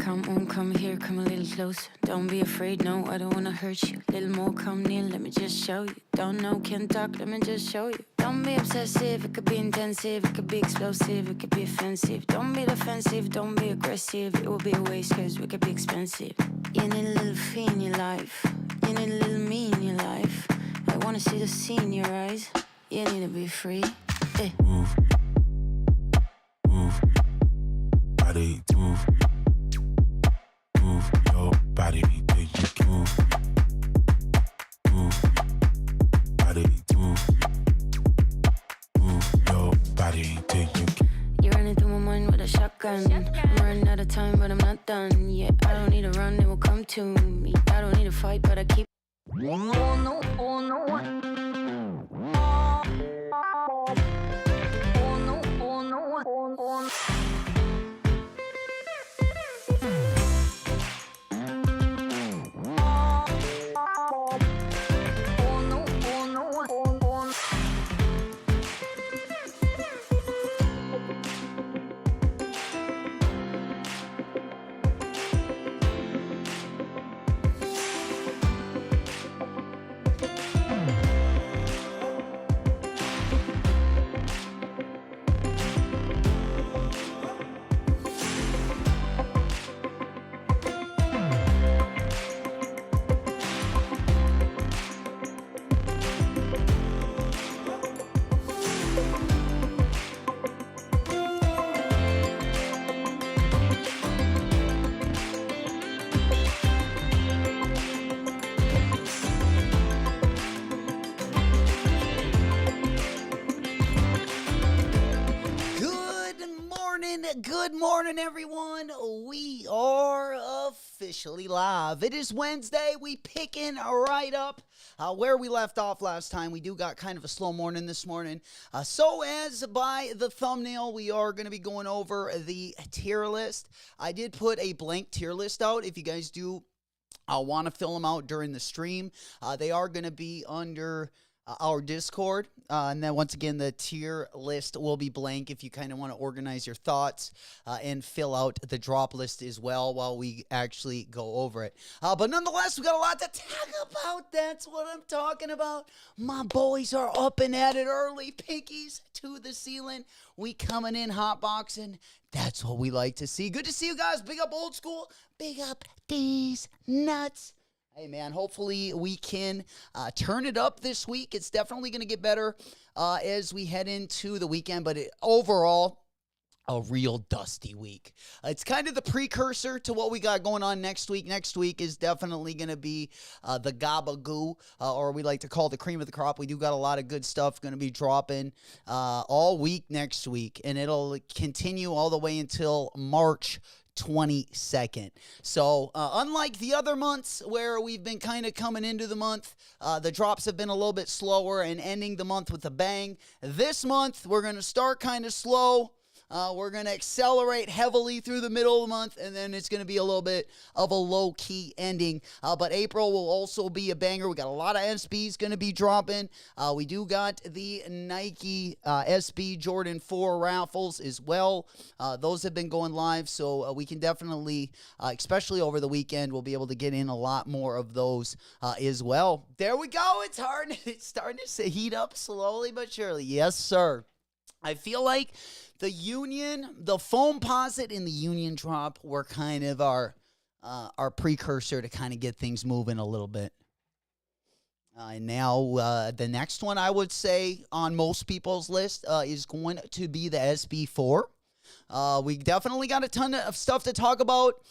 come on, come here, come a little closer. Don't be afraid, no, I don't wanna hurt you. Little more, come near, let me just show you. Don't know, can't talk, let me just show you. Don't be obsessive, it could be intensive, it could be explosive, it could be offensive. Don't be defensive, don't be aggressive, it will be a waste cause we could be expensive. You need a little fee in your life, you need a little me in your life. I wanna see the sea in your eyes, you need to be free. Move, move, body to move, move your body till you can move, move, body to move, move your body till you can. You're running through my mind with a shotgun. I'm running out of time, but I'm not done. Yeah, I don't need to run, it will come to me. I don't need to fight, but I keep. Oh no, oh no. Oh no, oh no, oh no. Good morning, everyone. We are officially live. It is Wednesday. We picking right up where we left off last time. We do got kind of a slow morning this morning. So as by the thumbnail, we are going to be going over the tier list. I did put a blank tier list out. If you guys do want to fill them out during the stream, they are going to be under our Discord, and then once again the tier list will be blank if you kind of want to organize your thoughts and fill out the drop list as well while we actually go over it. But nonetheless, we got a lot to talk about. That's what I'm talking about. My boys are up and at it early, pinkies to the ceiling. We coming in hot boxing. That's what we like to see. Good to see you guys. Big up old school. Big up these nuts. Hey, man, hopefully we can turn it up this week. It's definitely going to get better as we head into the weekend, but overall, a real dusty week. It's kind of the precursor to what we got going on next week. Next week is definitely going to be the gabagoo, or we like to call the cream of the crop. We do got a lot of good stuff going to be dropping all week next week, and it'll continue all the way until March 22nd. So unlike the other months where we've been kind of coming into the month, the drops have been a little bit slower and ending the month with a bang. This month, we're going to start kind of slow. We're going to accelerate heavily through the middle of the month, and then it's going to be a little bit of a low-key ending. But April will also be a banger. We got a lot of SBs going to be dropping. We do got the Nike SB Jordan 4 raffles as well. Those have been going live, so we can definitely, especially over the weekend, we'll be able to get in a lot more of those as well. There we go. It's hard. It's starting to heat up slowly but surely. Yes, sir. I feel like the Union, the Foamposite and the Union drop were kind of our precursor to kind of get things moving a little bit. And now the next one I would say on most people's list is going to be the SB4. We definitely got a ton of stuff to talk about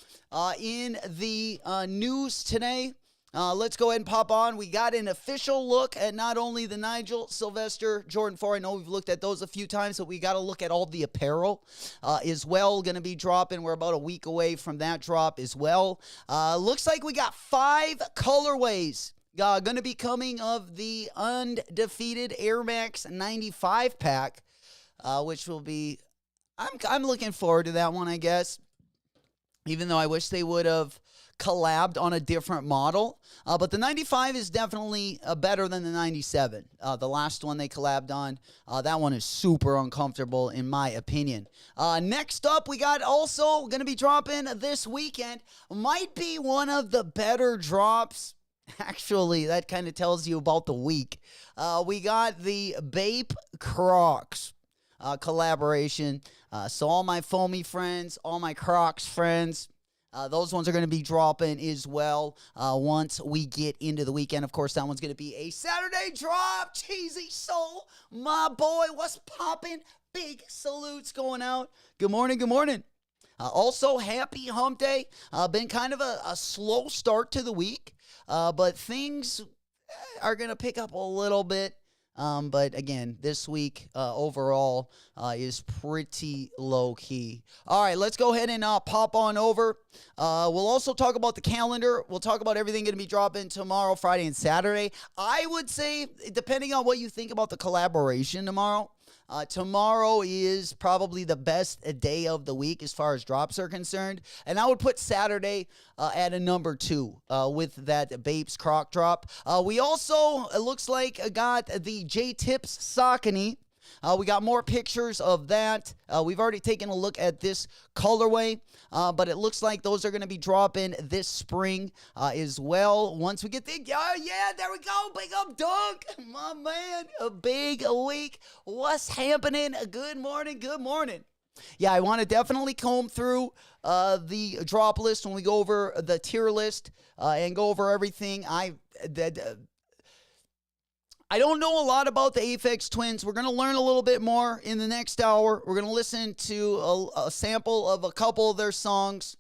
in the news today. Let's go ahead and pop on. We got an official look at not only the Nigel, Sylvester, Jordan 4. I know we've looked at those a few times, but we got to look at all the apparel as well. Going to be dropping. We're about a week away from that drop as well. Looks like we got 5 colorways going to be coming of the undefeated Air Max 95 pack, which will be, I'm looking forward to that one, I guess. Even though I wish they would have collabed on a different model. But the 95 is definitely better than the 97. The last one they collabed on, that one is super uncomfortable in my opinion. Next up, we got also going to be dropping this weekend. Might be one of the better drops. Actually, that kind of tells you about the week. We got the Bape Crocs collaboration. So all my foamy friends, all my Crocs friends, those ones are going to be dropping as well once we get into the weekend. Of course, that one's going to be a Saturday drop. Cheesy Soul, my boy, what's popping? Big salutes going out. Good morning, good morning. Also, happy hump day. Been kind of a slow start to the week, but things are going to pick up a little bit. But again, this week overall is pretty low key. All right, let's go ahead and pop on over. We'll also talk about the calendar. We'll talk about everything going to be dropping tomorrow, Friday, and Saturday. I would say, depending on what you think about the collaboration tomorrow, tomorrow is probably the best day of the week as far as drops are concerned. And I would put Saturday at a number 2 with that Bape's Croc drop. We also, it looks like, got the J-Tips Saucony. We got more pictures of that. We've already taken a look at this colorway, but it looks like those are going to be dropping this spring as well. Once we get the, there we go. Big up, Doug. My man, a big week. What's happening? Good morning. Good morning. Yeah, I want to definitely comb through the drop list when we go over the tier list and go over everything. I don't know a lot about the Aphex twins. We're going to learn a little bit more in the next hour. We're going to listen to a sample of a couple of their songs.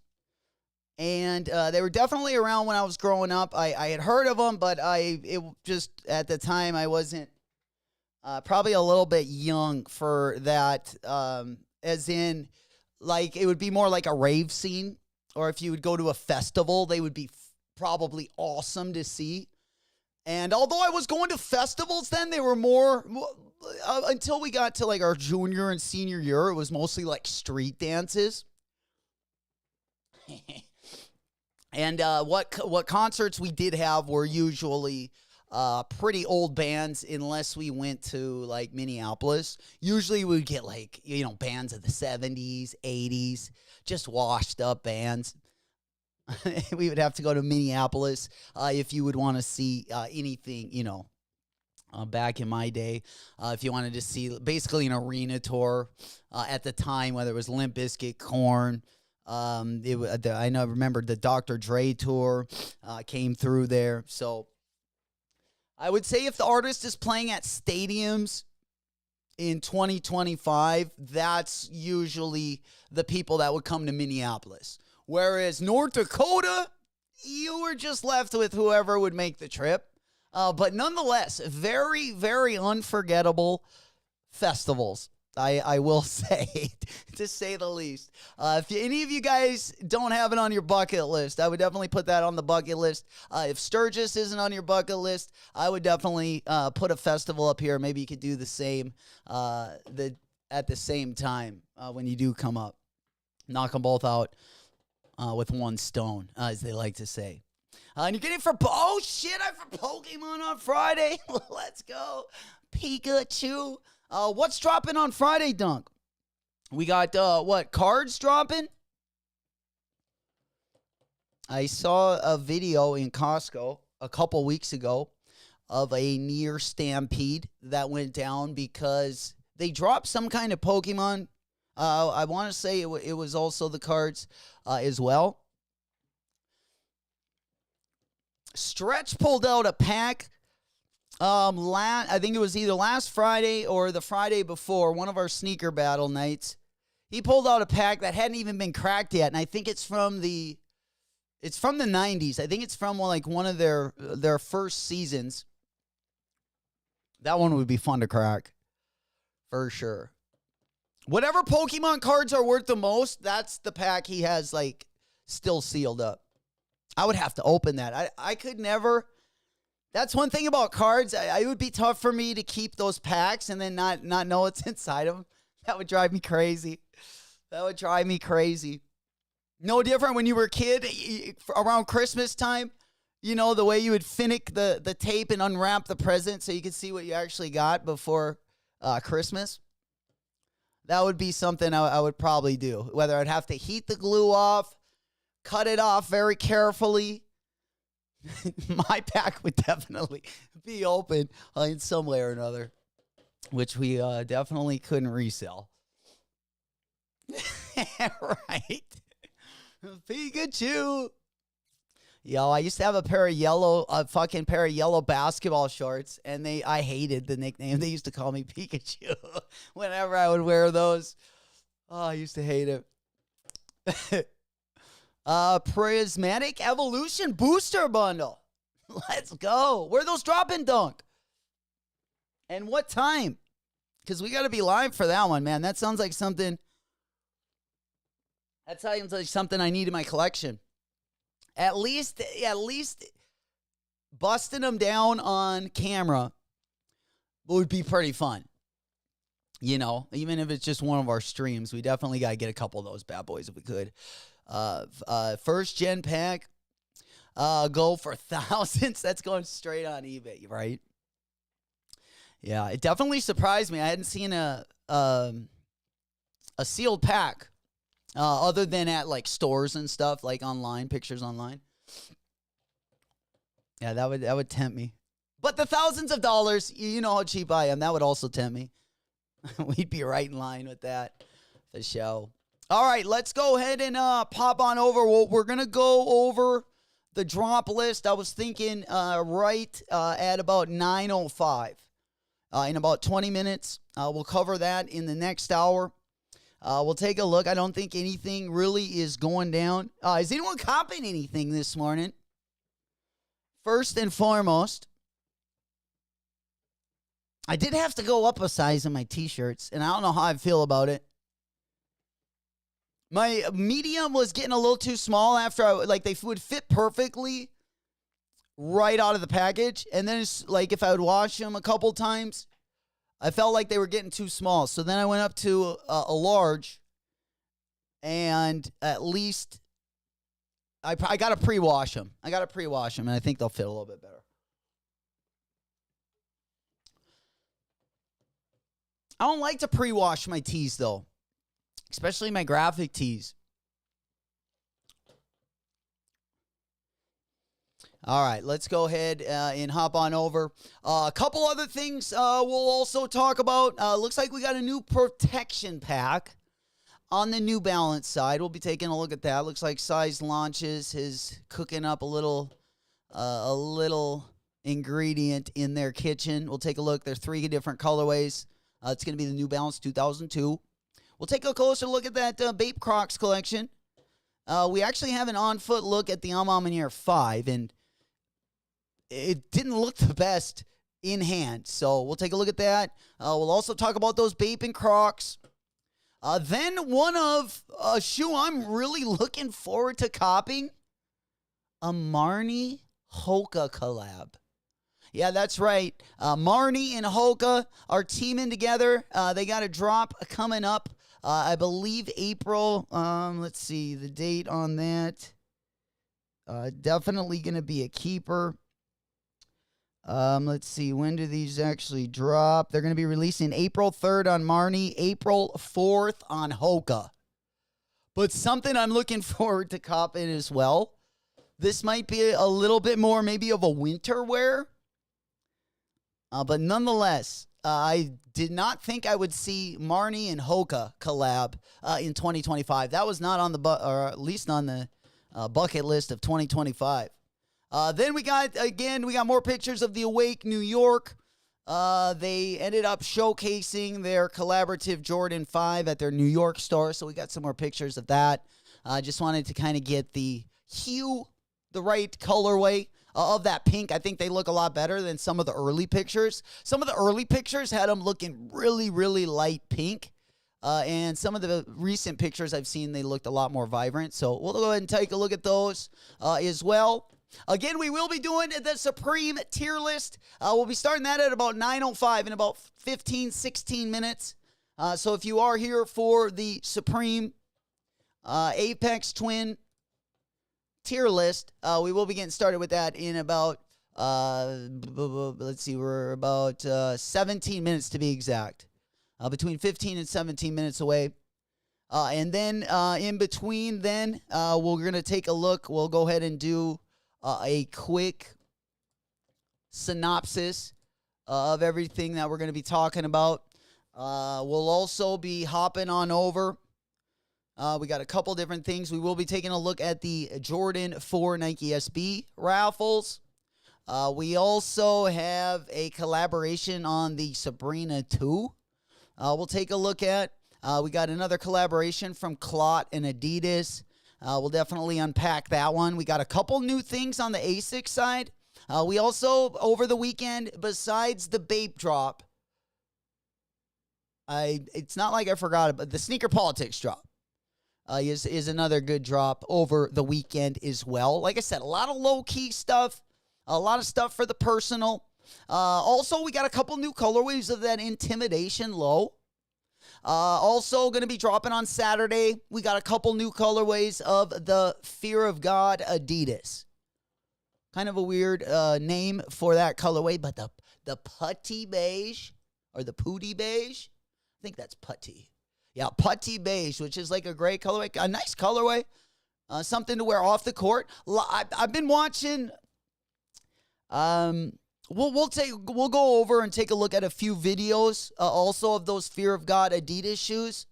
And they were definitely around when I was growing up. I had heard of them, but it just, at the time, I wasn't probably a little bit young for that. As in, like, it would be more like a rave scene. Or if you would go to a festival, they would be probably awesome to see. And although I was going to festivals then, they were more, until we got to like our junior and senior year, it was mostly like street dances. And what concerts we did have were usually pretty old bands, unless we went to like Minneapolis. Usually we would get like, bands of the 70s, 80s, just washed up bands. We would have to go to Minneapolis if you would want to see anything, back in my day. If you wanted to see basically an arena tour at the time, whether it was Limp Bizkit, Korn, I remember the Dr. Dre tour came through there. So I would say if the artist is playing at stadiums in 2025, that's usually the people that would come to Minneapolis. Whereas North Dakota, you were just left with whoever would make the trip. But nonetheless, very, very unforgettable festivals, I will say, to say the least. If any of you guys don't have it on your bucket list, I would definitely put that on the bucket list. If Sturgis isn't on your bucket list, I would definitely put a festival up here. Maybe you could do the same at the same time when you do come up. Knock them both out. With one stone, as they like to say. And you're getting it for, I for Pokemon on Friday. Let's go. Pikachu. What's dropping on Friday, Dunk? We got, cards dropping? I saw a video in Costco a couple weeks ago of a near stampede that went down because they dropped some kind of Pokemon. I want to say it was also the cards as well. Stretch pulled out a pack. I think it was either last Friday or the Friday before, one of our sneaker battle nights. He pulled out a pack that hadn't even been cracked yet, and I think it's from the 90s. I think it's from one of their first seasons. That one would be fun to crack, for sure. Whatever Pokemon cards are worth the most, that's the pack he has, still sealed up. I would have to open that. I could never. That's one thing about cards. It would be tough for me to keep those packs and then not know what's inside them. That would drive me crazy. No different when you were a kid around Christmas time. You know, the way you would finick the tape and unwrap the present so you could see what you actually got before Christmas. That would be something I would probably do. Whether I'd have to heat the glue off, cut it off very carefully. My pack would definitely be open in some way or another, which we definitely couldn't resell. Right. Pikachu. Yo, I used to have a fucking pair of yellow basketball shorts, and I hated the nickname. They used to call me Pikachu whenever I would wear those. Oh, I used to hate it. Prismatic Evolution Booster Bundle. Let's go. Where are those dropping, Dunk? And what time? Because we got to be live for that one, man. That sounds like something. That sounds like something I need in my collection. At least busting them down on camera would be pretty fun. You know, even if it's just one of our streams, we definitely got to get a couple of those bad boys if we could. First gen pack, go for thousands. That's going straight on eBay, right? Yeah, it definitely surprised me. I hadn't seen a sealed pack. Other than at like stores and stuff, like online, pictures online. Yeah, that would tempt me. But the thousands of dollars, you know how cheap I am. That would also tempt me. We'd be right in line with that for show. All right, let's go ahead and pop on over. Well, we're gonna go over the drop list. I was thinking right at about 9:05. In about 20 minutes, we'll cover that in the next hour. We'll take a look. I don't think anything really is going down. Is anyone copying anything this morning? First and foremost, I did have to go up a size in my t-shirts, and I don't know how I feel about it. My medium was getting a little too small after they would fit perfectly right out of the package. And then it's like if I would wash them a couple times, I felt like they were getting too small. So then I went up to a large, and at least I got to pre-wash them. And I think they'll fit a little bit better. I don't like to pre-wash my tees, though, especially my graphic tees. All right, let's go ahead and hop on over. A couple other things we'll also talk about. Looks like we got a new protection pack on the New Balance side. We'll be taking a look at that. Looks like Size Launches is cooking up a little ingredient in their kitchen. We'll take a look. There's 3 different colorways. It's going to be the New Balance 2002. We'll take a closer look at that Bape Crocs collection. We actually have an on-foot look at the Air 5, and it didn't look the best in hand. So we'll take a look at that. We'll also talk about those Bape and Crocs. Then one of a shoe I'm really looking forward to copying, a Marnie Hoka collab. Yeah, that's right. Marnie and Hoka are teaming together. They got a drop coming up, I believe April. Let's see the date on that. Definitely going to be a keeper. Let's see, when do these actually drop? They're going to be releasing April 3rd on Marnie, April 4th on Hoka. But something I'm looking forward to copying as well. This might be a little bit more maybe of a winter wear. But nonetheless, I did not think I would see Marnie and Hoka collab in 2025. That was not on the or at least on the bucket list of 2025. Then we got more pictures of the Awake New York. They ended up showcasing their collaborative Jordan 5 at their New York store, so we got some more pictures of that. Just wanted to kind of get the hue, the right colorway of that pink. I think they look a lot better than some of the early pictures. Some of the early pictures had them looking really, really light pink. And some of the recent pictures I've seen, they looked a lot more vibrant. So we'll go ahead and take a look at those as well. Again, we will be doing the Supreme tier list. We'll be starting that at about 9:05 in about 15, 16 minutes. So if you are here for the Supreme, Aphex Twin tier list. We will be getting started with that in about, let's see, we're about 17 minutes to be exact. Between 15 and 17 minutes away. And then in between then, we're going to take a look. We'll go ahead and do a quick synopsis of everything that we're going to be talking about. We'll also be hopping on over. We got a couple different things. We will be taking a look at the Jordan 4 Nike SB raffles. We also have a collaboration on the Sabrina 2. We'll take a look at. We got another collaboration from Clot and Adidas. We'll definitely unpack that one. We got a couple new things on the ASIC side. We also, over the weekend, besides the Bape drop, it's not like I forgot it, but the Sneaker Politics drop is another good drop over the weekend as well. Like I said, a lot of low-key stuff, a lot of stuff for the personal. Also, we got a couple new colorways of that Intimidation Low. Also going to be dropping on Saturday. We got a couple new colorways of the Fear of God Adidas. Kind of a weird name for that colorway, but the putty beige or the pooty beige, I think that's putty. Yeah, putty beige, which is like a gray colorway, a nice colorway, something to wear off the court. I've been watching. We'll go over and take a look at a few videos also of those Fear of God Adidas shoes.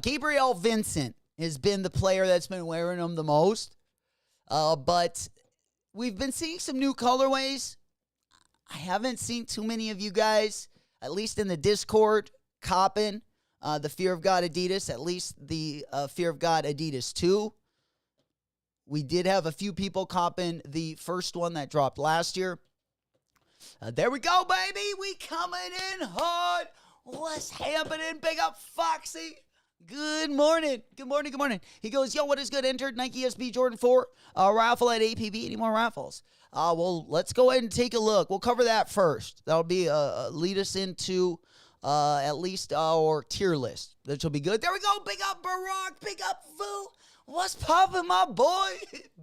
Gabriel Vincent has been the player that's been wearing them the most. But we've been seeing some new colorways. I haven't seen too many of you guys, at least in the Discord, copping the Fear of God Adidas, at least the Fear of God Adidas 2. We did have a few people copping the first one that dropped last year. There we go, baby. We coming in hard. What's happening? Big up, Foxy. Good morning. Good morning. Good morning. He goes, yo, what is good? Entered Nike SB Jordan 4 raffle at APB. Any more raffles? Well, let's go ahead and take a look. We'll cover that first. That'll be lead us into at least our tier list. That will be good. There we go. Big up, Barack. Big up, Vu. What's poppin', my boy?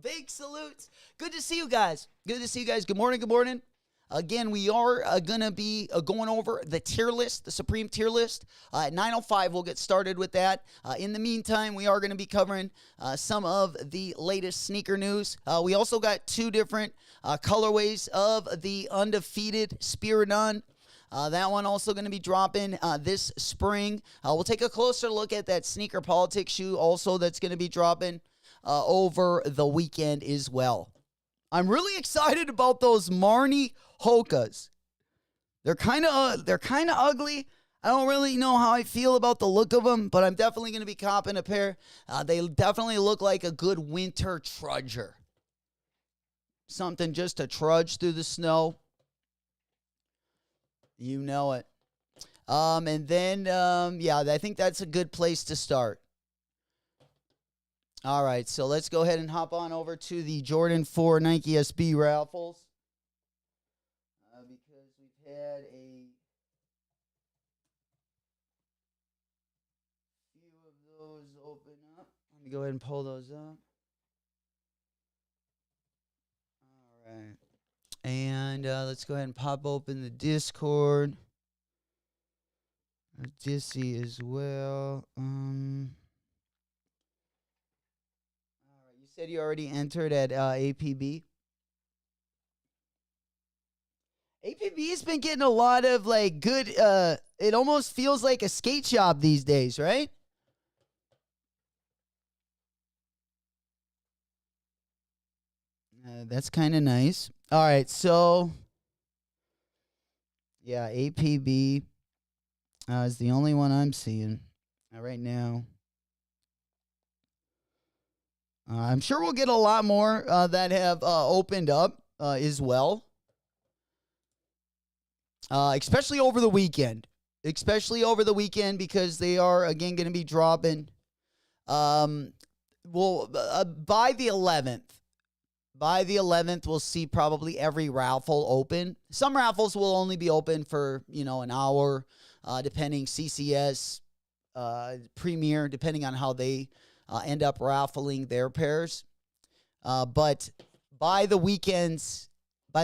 Big salutes. Good to see you guys. Good to see you guys. Good morning. Good morning. Again, we are going to be going over the tier list, the Supreme tier list. At 9:05, we'll get started with that. In the meantime, we are going to be covering some of the latest sneaker news. We also got two different colorways of the undefeated Spiridon. That one also going to be dropping this spring. We'll take a closer look at that Sneaker Politics shoe also that's going to be dropping over the weekend as well. I'm really excited about those Marnie Hokas. They're kind of ugly. I don't really know how I feel about the look of them, but I'm definitely going to be copping a pair. They definitely look like a good winter trudger. Something just to trudge through the snow. You know it. And then, yeah, I think that's a good place to start. All right, so let's go ahead and hop on over to the Jordan 4 Nike SB raffles. Because we've had a few of those open up. Let me go ahead and pull those up. All right. And let's go ahead and pop open the Discord. Dissy as well. Said you already entered at APB. APB's been getting a lot of like good, it almost feels like a skate shop these days, right? That's kind of nice. All right, so yeah, APB is the only one I'm seeing right now. I'm sure we'll get a lot more that have opened up as well. Especially over the weekend. Especially over the weekend because they are, again, going to be dropping. By the 11th. By the 11th, we'll see probably every raffle open. Some raffles will only be open for, an hour, depending CCS, Premier, depending on how they end up raffling their pairs. But by the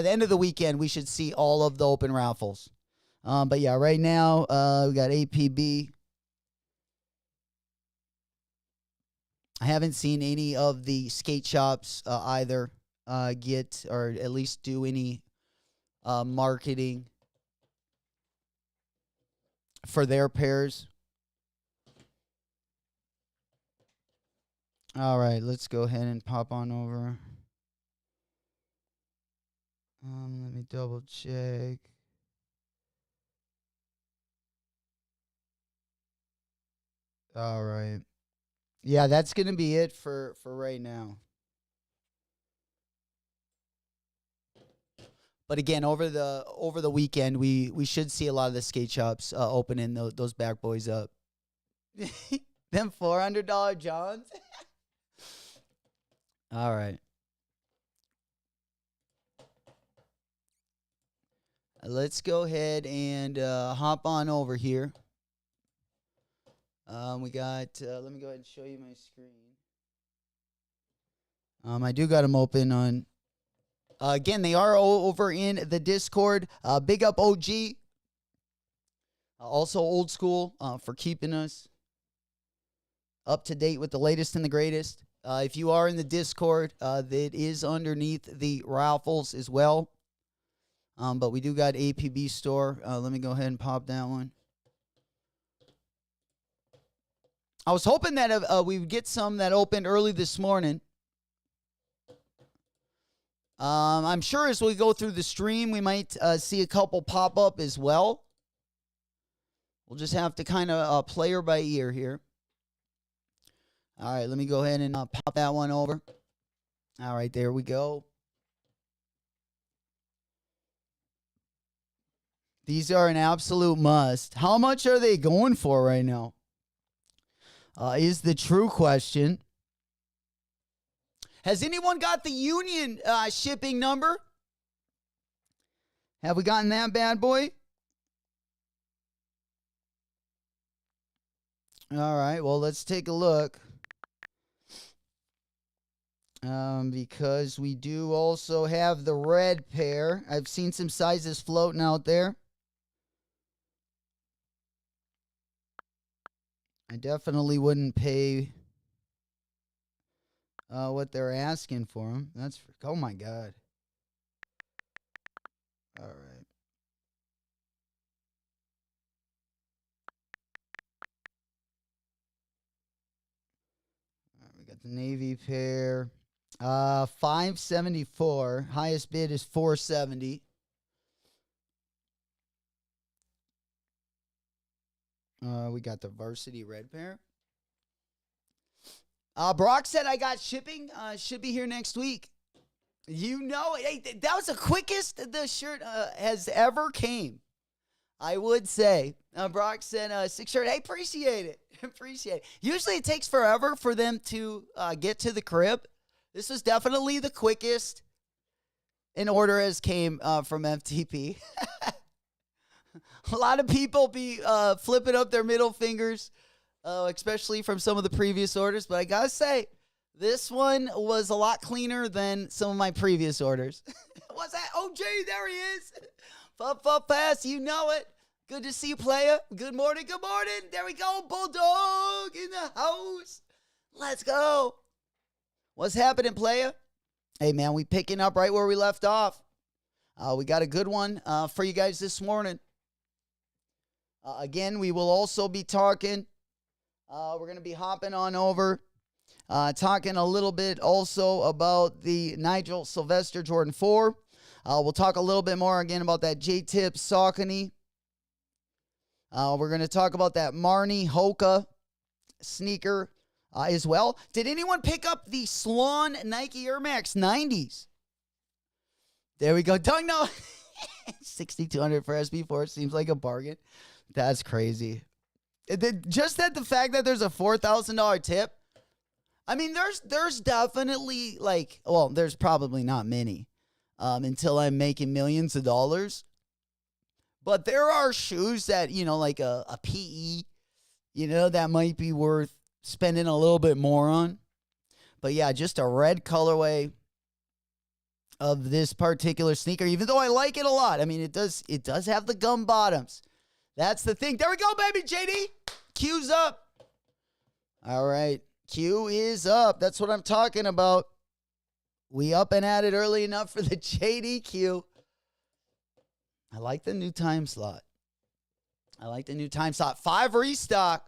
end of the weekend, we should see all of the open raffles. But yeah, right now we got APB. I haven't seen any of the skate shops either get or at least do any marketing for their pairs. All right, let's go ahead and pop on over. Let me double check. All right. Yeah, that's going to be it for right now. But again, over the weekend, we should see a lot of the skate shops opening those back boys up. Them $400 Johns. All right. Let's go ahead and hop on over here. We got, let me go ahead and show you my screen. I do got them open on, again, they are over in the Discord. Big up OG. Also old school for keeping us up to date with the latest and the greatest. If you are in the Discord, that is underneath the Raffles as well. But we do got APB store. Let me go ahead and pop that one. I was hoping that we would get some that opened early this morning. I'm sure as we go through the stream, we might see a couple pop up as well. We'll just have to kind of play her by ear here. All right, let me go ahead and pop that one over. All right, there we go. These are an absolute must. How much are they going for right now? Is the true question. Has anyone got the Union shipping number? Have we gotten that bad boy? All right, well, let's take a look. Because we do also have the red pair. I've seen some sizes floating out there. I definitely wouldn't pay what they're asking for them. Oh my God. All right. We got the navy pair. $574. Highest bid is $470. We got the varsity red pair. Brock said I got shipping. Should be here next week. You know it. Hey, that was the quickest the shirt has ever came. I would say. Brock said 6 shirt. Hey, appreciate it. Appreciate it. Usually it takes forever for them to get to the crib. This was definitely the quickest an order has came from FTP. A lot of people be flipping up their middle fingers, especially from some of the previous orders. But I got to say, this one was a lot cleaner than some of my previous orders. What's that? Oh, Jay, there he is. Fup, pass, you know it. Good to see you, player. Good morning, good morning. There we go. Bulldog in the house. Let's go. What's happening, player? Hey, man, we picking up right where we left off. We got a good one for you guys this morning. Again, we will also be talking. We're going to be hopping on over, talking a little bit also about the Nigel Sylvester Jordan 4. We'll talk a little bit more again about that J-Tip Saucony. We're going to talk about that Marnie Hoka sneaker as well. Did anyone pick up the Swan Nike Air Max 90s? There we go. Don't know. $6,200 for SB4 seems like a bargain. That's crazy. Just that the fact that there's a $4,000 tip. I mean, there's definitely there's probably not many until I'm making millions of dollars. But there are shoes that, like a PE, that might be worth spending a little bit more on. But yeah, just a red colorway of this particular sneaker, even though I like it a lot. I mean, it does have the gum bottoms. That's the thing. There we go, baby. JD, Q's up. All right, Q is up. That's what I'm talking about. We up and at it early enough for the JD Q. I like the new time slot. 5 restock.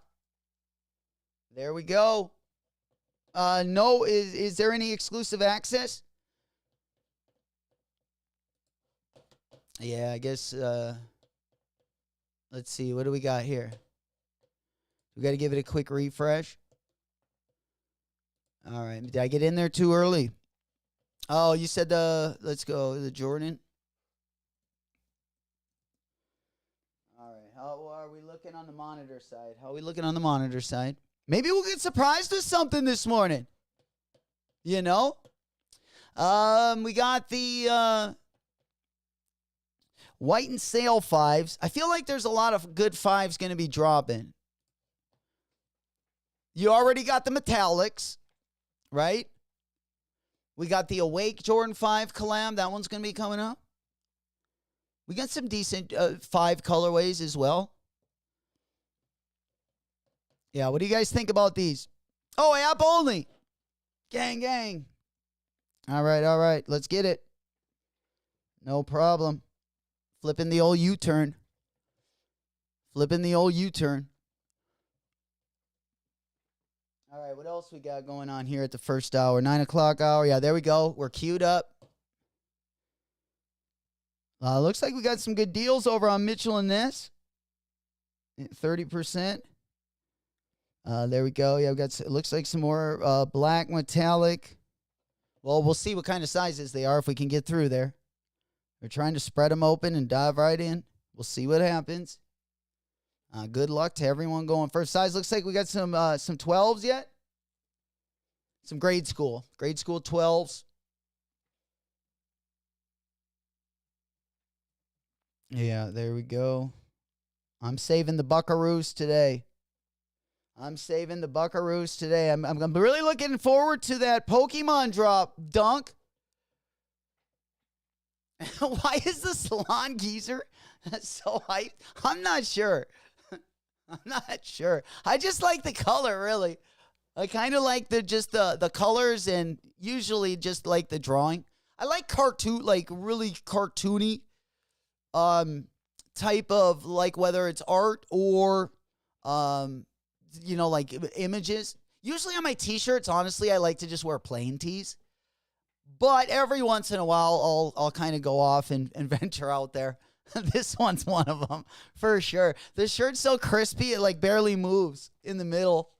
There we go. No, is there any exclusive access? Yeah, I guess, let's see. What do we got here? We got to give it a quick refresh. All right. Did I get in there too early? Oh, you said let's go, the Jordan. All right. How are we looking on the monitor side? Maybe we'll get surprised with something this morning. You know? We got the white and sail 5s. I feel like there's a lot of good 5s going to be dropping. You already got the metallics, right? We got the Awake Jordan 5 collab. That one's going to be coming up. We got some decent 5 colorways as well. Yeah, what do you guys think about these? Oh, app only. Gang, gang. All right. Let's get it. No problem. Flipping the old U-turn. All right, what else we got going on here at the first hour? 9 o'clock hour. Yeah, there we go. We're queued up. Looks like we got some good deals over on Mitchell and Ness. 30%. There we go. Yeah, we got. It looks like some more black metallic. Well, we'll see what kind of sizes they are if we can get through there. They're trying to spread them open and dive right in. We'll see what happens. Good luck to everyone going first size. Looks like we got some 12s yet. Some grade school 12s. Yeah, there we go. I'm saving the Buckaroos today. I'm really looking forward to that Pokemon drop, Dunk. Why is the salon geezer so hyped? I'm not sure. I just like the color, really. I kind of like the colors and usually just like the drawing. I like really cartoony type of, like, whether it's art or like images. Usually on my t-shirts, honestly, I like to just wear plain tees. But every once in a while, I'll kind of go off and venture out there. This one's one of them, for sure. The shirt's so crispy, it like barely moves in the middle.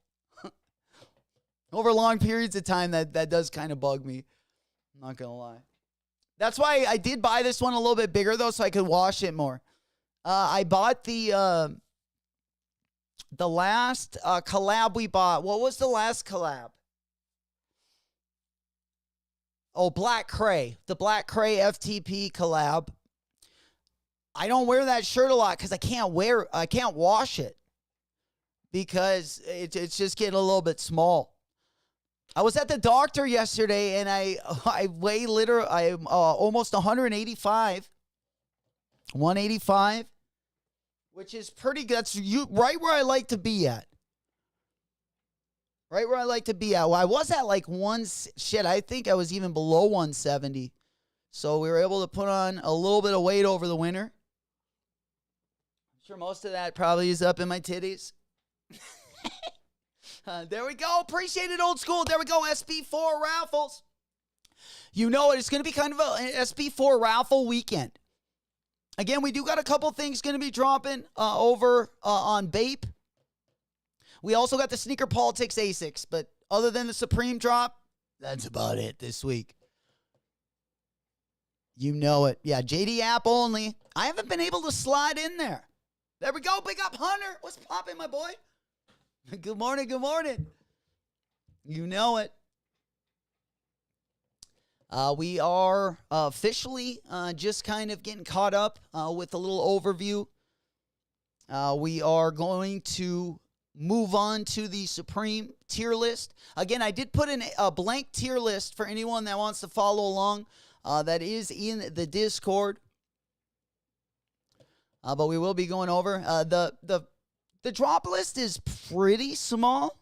Over long periods of time, that does kind of bug me. I'm not going to lie. That's why I did buy this one a little bit bigger, though, so I could wash it more. I bought the last collab we bought. What was the last collab? Oh, Black Cray. The Black Cray FTP collab. I don't wear that shirt a lot because I can't wash it because it's just getting a little bit small. I was at the doctor yesterday and I weigh I'm almost 185, which is pretty good. That's right where I like to be at. Well, I was at like I think I was even below 170. So we were able to put on a little bit of weight over the winter. I'm sure most of that probably is up in my titties. There we go. Appreciate it, old school. There we go. SB4 raffles. You know it. It's going to be kind of an SB4 raffle weekend. Again, we do got a couple things going to be dropping over on Bape. We also got the Sneaker Politics Asics, but other than the Supreme drop, that's about it this week. You know it. Yeah, JD app only. I haven't been able to slide in there. There we go. Big up, Hunter. What's popping, my boy? Good morning. You know it. We are officially just kind of getting caught up with a little overview. We are going to move on to the Supreme tier list. Again, I did put in a blank tier list for anyone that wants to follow along. That is in the Discord. But we will be going over. The drop list is pretty small.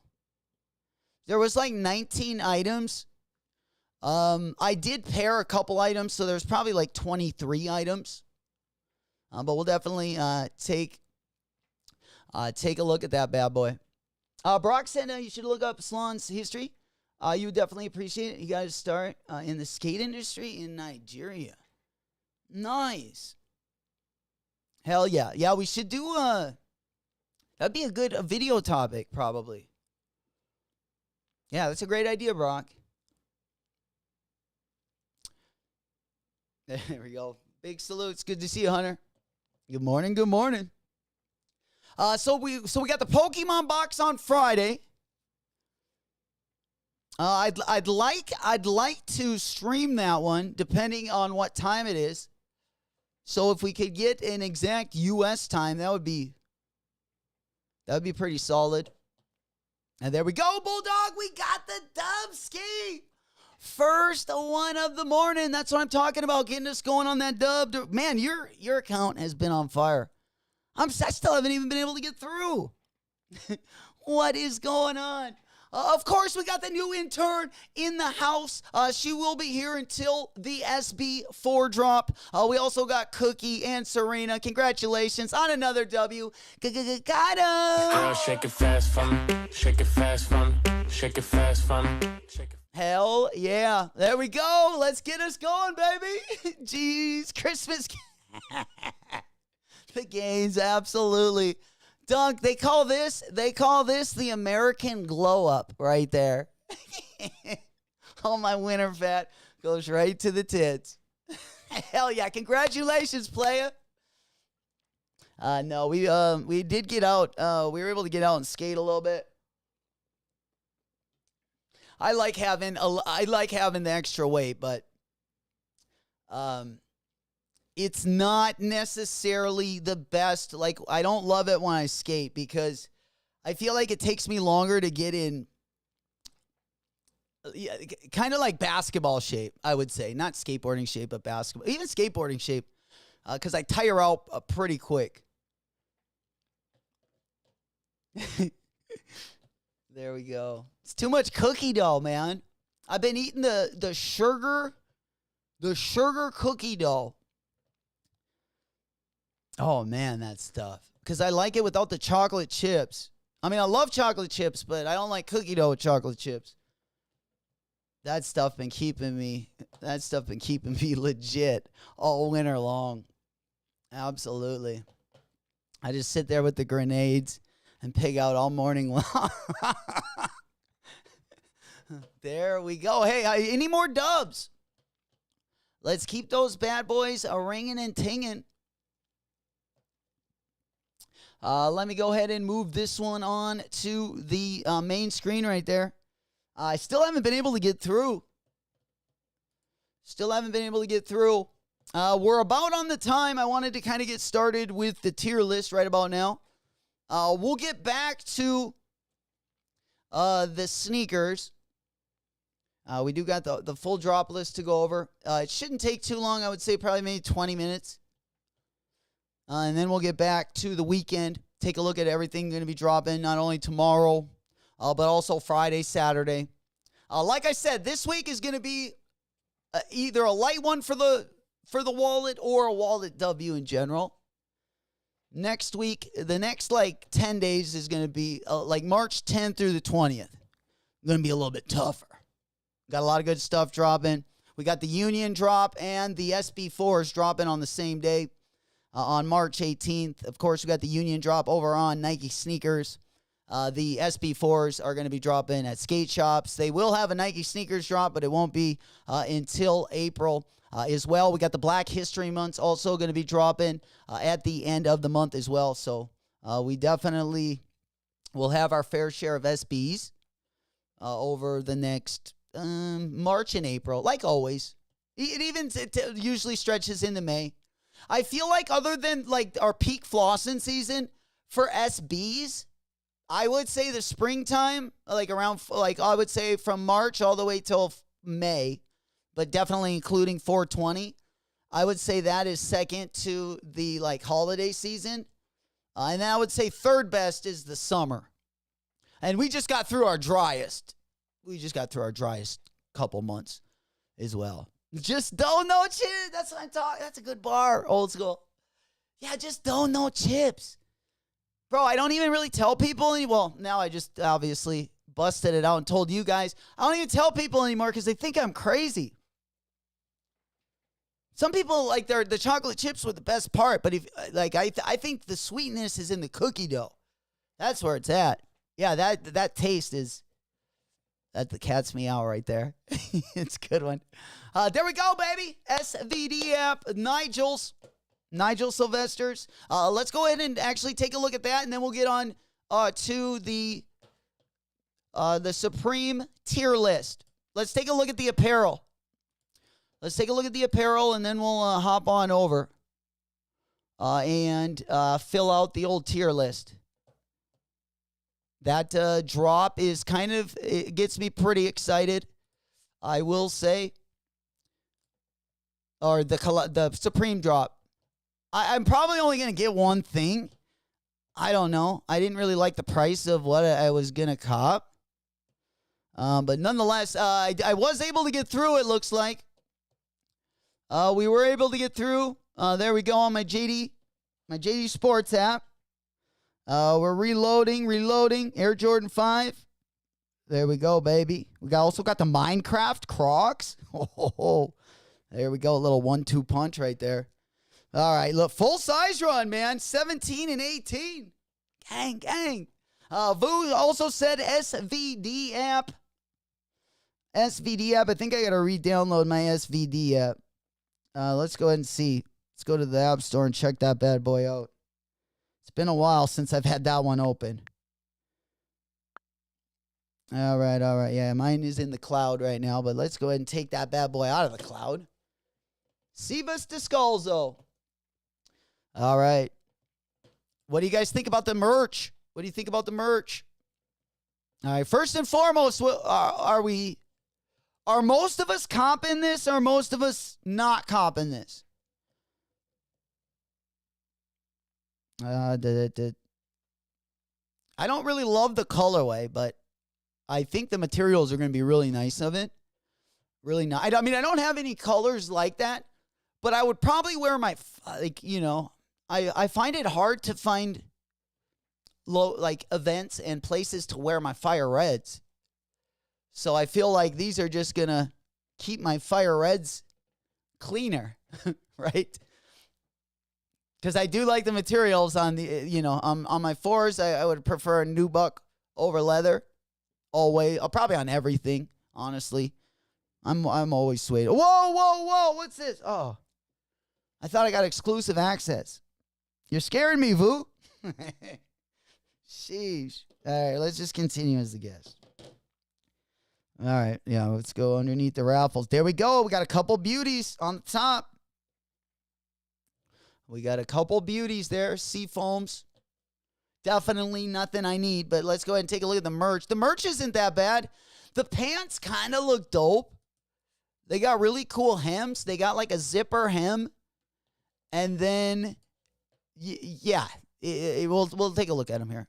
There was like 19 items. I did pair a couple items, so there's probably like 23 items. But we'll definitely take a look at that bad boy. Brock said you should look up Salon's history. You would definitely appreciate it. You got to start in the skate industry in Nigeria. Nice. Hell yeah. Yeah, we should do that'd be a good video topic, probably. Yeah, that's a great idea, Brock. There we go. Big salutes. Good to see you, Hunter. Good morning. Good morning. So we got the Pokemon box on Friday. I'd like to stream that one depending on what time it is. So if we could get an exact US time, that would be pretty solid. And there we go, Bulldog. We got the dub ski. First one of the morning. That's what I'm talking about. Getting us going on that dub. Man, your account has been on fire. I still haven't even been able to get through. What is going on? Of course, we got the new intern in the house. She will be here until the SB4 drop. We also got Cookie and Serena. Congratulations on another W. Got him. Girl, shake it fast for me. Shake it fast for me. Shake it fast for me. Hell yeah. There we go. Let's get us going, baby. Jeez, Christmas. The games, absolutely. Dunk, they call this the American glow up right there. All my winter fat goes right to the tits. Hell yeah. Congratulations, playa. No, we did get out. We were able to get out and skate a little bit. I like having the extra weight, but it's not necessarily the best. Like, I don't love it when I skate because I feel like it takes me longer to get in kind of like basketball shape, I would say. Not skateboarding shape, but basketball. Even skateboarding shape, because I tire out pretty quick. There we go. It's too much cookie dough, man. I've been eating the sugar cookie dough. Oh, man, that's tough. Because I like it without the chocolate chips. I mean, I love chocolate chips, but I don't like cookie dough with chocolate chips. That stuff been keeping me legit all winter long. Absolutely. I just sit there with the grenades and pig out all morning long. There we go. Hey, any more dubs? Let's keep those bad boys ringing and tinging. Let me go ahead and move this one on to the main screen right there. I still haven't been able to get through. We're about on the time. I wanted to kind of get started with the tier list right about now. We'll get back to the sneakers. We do got the full drop list to go over. It shouldn't take too long. I would say probably maybe 20 minutes. And then we'll get back to the weekend. Take a look at everything going to be dropping, not only tomorrow, but also Friday, Saturday. Like I said, this week is going to be either a light one for the wallet or a wallet W in general. Next week, the next like 10 days is going to be like March 10th through the 20th. Going to be a little bit tougher. Got a lot of good stuff dropping. We got the Union drop and the SB4s dropping on the same day. On March 18th. Of course, we got the Union drop over on Nike sneakers. The SB4s are going to be dropping at skate shops. They will have a Nike sneakers drop, but it won't be until April as well. We got the Black History Months also going to be dropping at the end of the month as well. So we definitely will have our fair share of SBs over the next March and April, like always. It usually stretches into May. I feel like other than like our peak flossing season for SBs, I would say the springtime, like around, like I would say from March all the way till May, but definitely including 420. I would say that is second to the like holiday season. And then I would say third best is the summer. And we just got through our driest. Couple months as well. Just don't know chips. That's what I'm talking. That's a good bar. Old school. Yeah, just don't know chips. Bro, I don't even really tell people. Well, now I just obviously busted it out and told you guys. I don't even tell people anymore because they think I'm crazy. Some people like the chocolate chips were the best part, but if like I think the sweetness is in the cookie dough. That's where it's at. Yeah, that taste is. That the cat's meow right there. It's a good one. There we go, baby. SVD app. Nigel Sylvester's. Let's go ahead and actually take a look at that, and then we'll get on to the Supreme tier list. Let's take a look at the apparel. And then we'll hop on over and fill out the old tier list. That drop is it gets me pretty excited, I will say. Or the Supreme drop. I'm probably only going to get one thing. I don't know. I didn't really like the price of what I was going to cop. But nonetheless, I was able to get through, it looks like. We were able to get through. There we go on my JD Sports app. We're reloading. Air Jordan 5. There we go, baby. We also got the Minecraft Crocs. Oh, there we go. A little 1-2 punch right there. All right, look, full size run, man. 17 and 18. Gang. Vu also said SVD app. I think I got to re-download my SVD app. Let's go ahead and see. Let's go to the App Store and check that bad boy out. It's been a while since I've had that one open. All right. Yeah, mine is in the cloud right now, but let's go ahead and take that bad boy out of the cloud. Sivas Descalzo. All right. What do you guys think about the merch? All right, first and foremost, are most of us comping this or are most of us not comping this? I don't really love the colorway, but I think the materials are going to be really nice of it. Really nice. I mean, I don't have any colors like that, but I would probably wear my, I find it hard to find events and places to wear my fire reds. So I feel like these are just going to keep my fire reds cleaner, right? Because I do like the materials on the, on my fours. I would prefer nubuck over leather. Always. Probably on everything, honestly. I'm always swayed. Whoa. What's this? Oh. I thought I got exclusive access. You're scaring me, Vu. Sheesh. All right, let's just continue as the guest. All right, yeah, let's go underneath the Raffles. There we go. We got a couple beauties on the top. We got a couple beauties there. Sea foams. Definitely nothing I need, but let's go ahead and take a look at the merch. The merch isn't that bad. The pants kind of look dope. They got really cool hems. They got like a zipper hem. And then, we'll take a look at them here.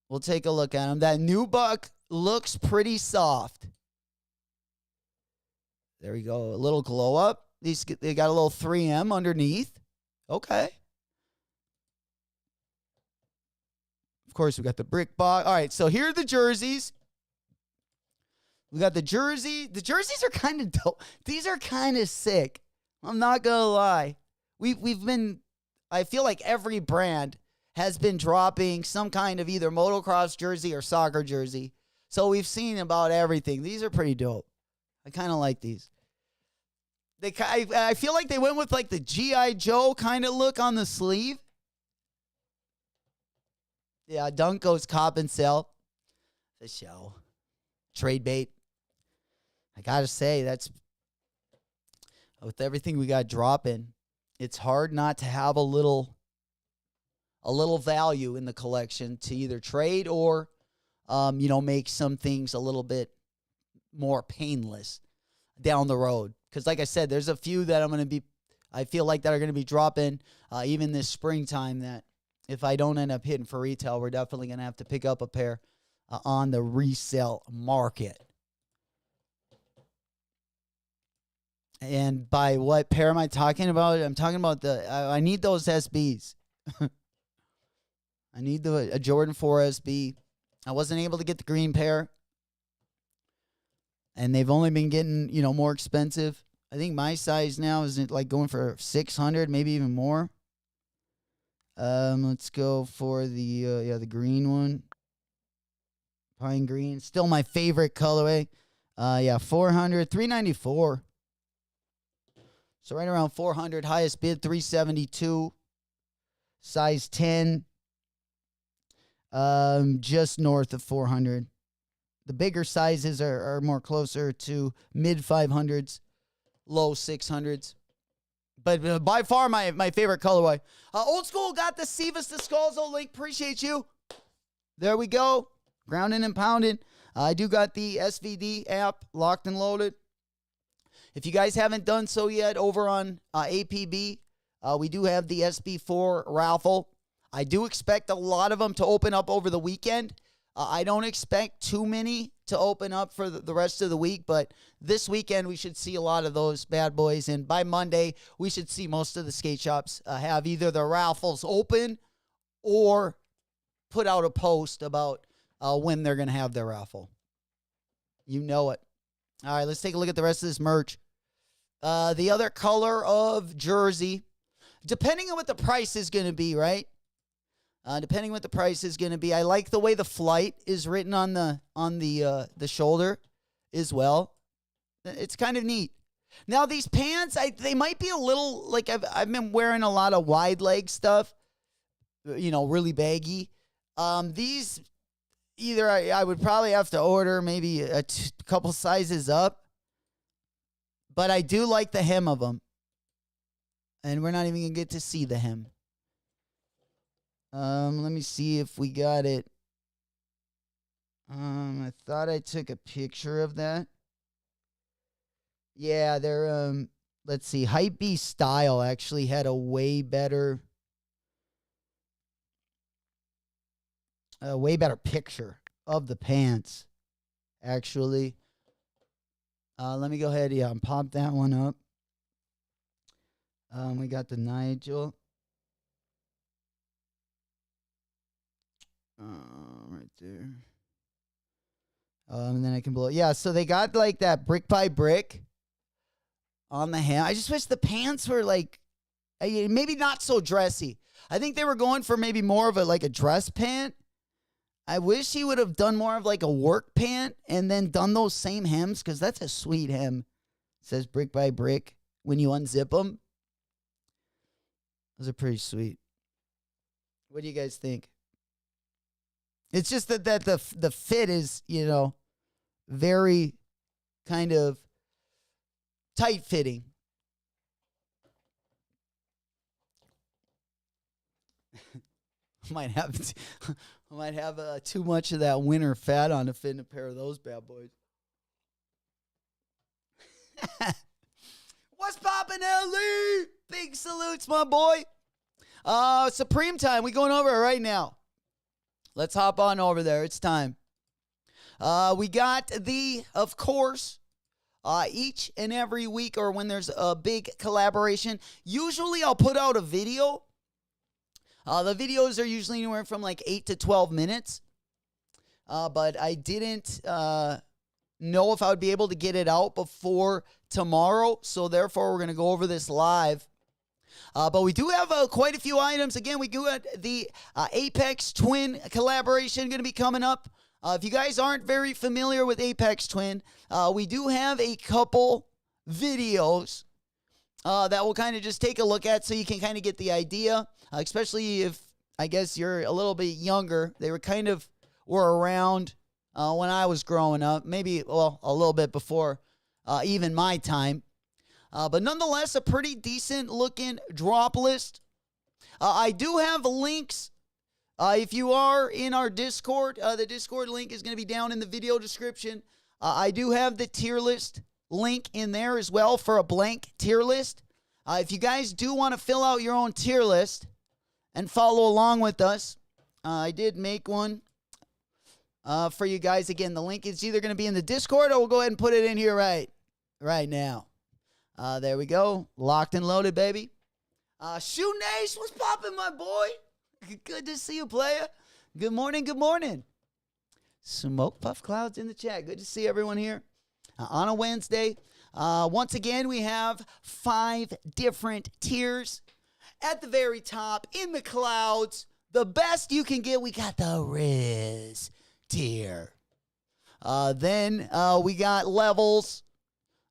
We'll take a look at them. That nubuck looks pretty soft. There we go. A little glow up. They got a little 3M underneath. Okay. Of course, we got the brick box. All right, so here are the jerseys. We got the jersey. The jerseys are kind of dope. These are kind of sick. I'm not going to lie. I feel like every brand has been dropping some kind of either motocross jersey or soccer jersey. So we've seen about everything. These are pretty dope. I kind of like these. I feel like they went with like the G.I. Joe kind of look on the sleeve. Yeah, Dunko's cop and sell. The show. Trade bait. I got to say, that's with everything we got dropping, it's hard not to have a little a little value in the collection to either trade or, make some things a little bit more painless down the road. Because like I said, there's a few that I feel like that are going to be dropping even this springtime that if I don't end up hitting for retail, we're definitely going to have to pick up a pair on the resale market. And by what pair am I talking about? I'm talking about I need those SBs. I need a Jordan 4 SB. I wasn't able to get the green pair. And they've only been getting, more expensive. I think my size now is like going for $600, maybe even more. Let's go for the green one. Pine green. Still my favorite colorway. $400, $394. So right around $400. Highest bid $372. Size 10. Just north of $400. The bigger sizes are more closer to mid 500s, low 600s. But by far my favorite colorway. Old School got the Sivas Descalzo link. Appreciate you. There we go. Grounding and pounding. I do got the SVD app locked and loaded. If you guys haven't done so yet over on APB, we do have the SB4 raffle. I do expect a lot of them to open up over the weekend. I don't expect too many to open up for the rest of the week, but this weekend we should see a lot of those bad boys. And by Monday, we should see most of the skate shops have either the raffles open or put out a post about when they're going to have their raffle. You know it. All right, let's take a look at the rest of this merch. The other color of jersey, depending on what the price is going to be, right? Depending what the price is going to be. I like the way the flight is written on the shoulder as well. It's kind of neat. Now these pants, they might be a little like I've been wearing a lot of wide leg stuff, really baggy. These either I would probably have to order maybe a couple sizes up, but I do like the hem of them, and we're not even gonna get to see the hem. Let me see if we got it. I thought I took a picture of that. Yeah, they're, let's see. Hypebeast Style actually had a way better picture of the pants, actually. Let me go ahead, and pop that one up. We got the Nigel. Right there. And then I can blow. Yeah, so they got like that brick by brick on the hem. I just wish the pants were like maybe not so dressy. I think they were going for maybe more of a dress pant. I wish he would have done more of like a work pant and then done those same hems, because that's a sweet hem. It says brick by brick when you unzip them. Those are pretty sweet. What do you guys think? It's just that the fit is, very kind of tight fitting. Might have too much of that winter fat on to fit in a pair of those bad boys. What's poppin', LE? Big salutes, my boy. Supreme time. We going over it right now. Let's hop on over there. It's time. We got of course, each and every week or when there's a big collaboration, usually I'll put out a video. The videos are usually anywhere from like 8 to 12 minutes. But I didn't know if I would be able to get it out before tomorrow. So therefore, we're going to go over this live. But we do have quite a few items. Again, we do have the Aphex Twin collaboration going to be coming up. If you guys aren't very familiar with Aphex Twin, we do have a couple videos that we'll kind of just take a look at so you can kind of get the idea, especially if, I guess, you're a little bit younger. They were around when I was growing up, maybe, well, a little bit before even my time. But nonetheless, a pretty decent looking drop list. I do have links If you are in our Discord, the Discord link is going to be down in the video description. I do have the tier list link in there as well for a blank tier list. If you guys do want to fill out your own tier list and follow along with us, I did make one for you guys. Again, the link is either going to be in the Discord or we'll go ahead and put it in here right now. There we go. Locked and loaded, baby. Shoe Nace, what's poppin', my boy? Good to see you, player. Good morning, good morning. Smoke Puff Clouds in the chat. Good to see everyone here on a Wednesday. Once again, we have 5 different tiers. At the very top, in the clouds, the best you can get, we got the Riz tier. Then we got levels.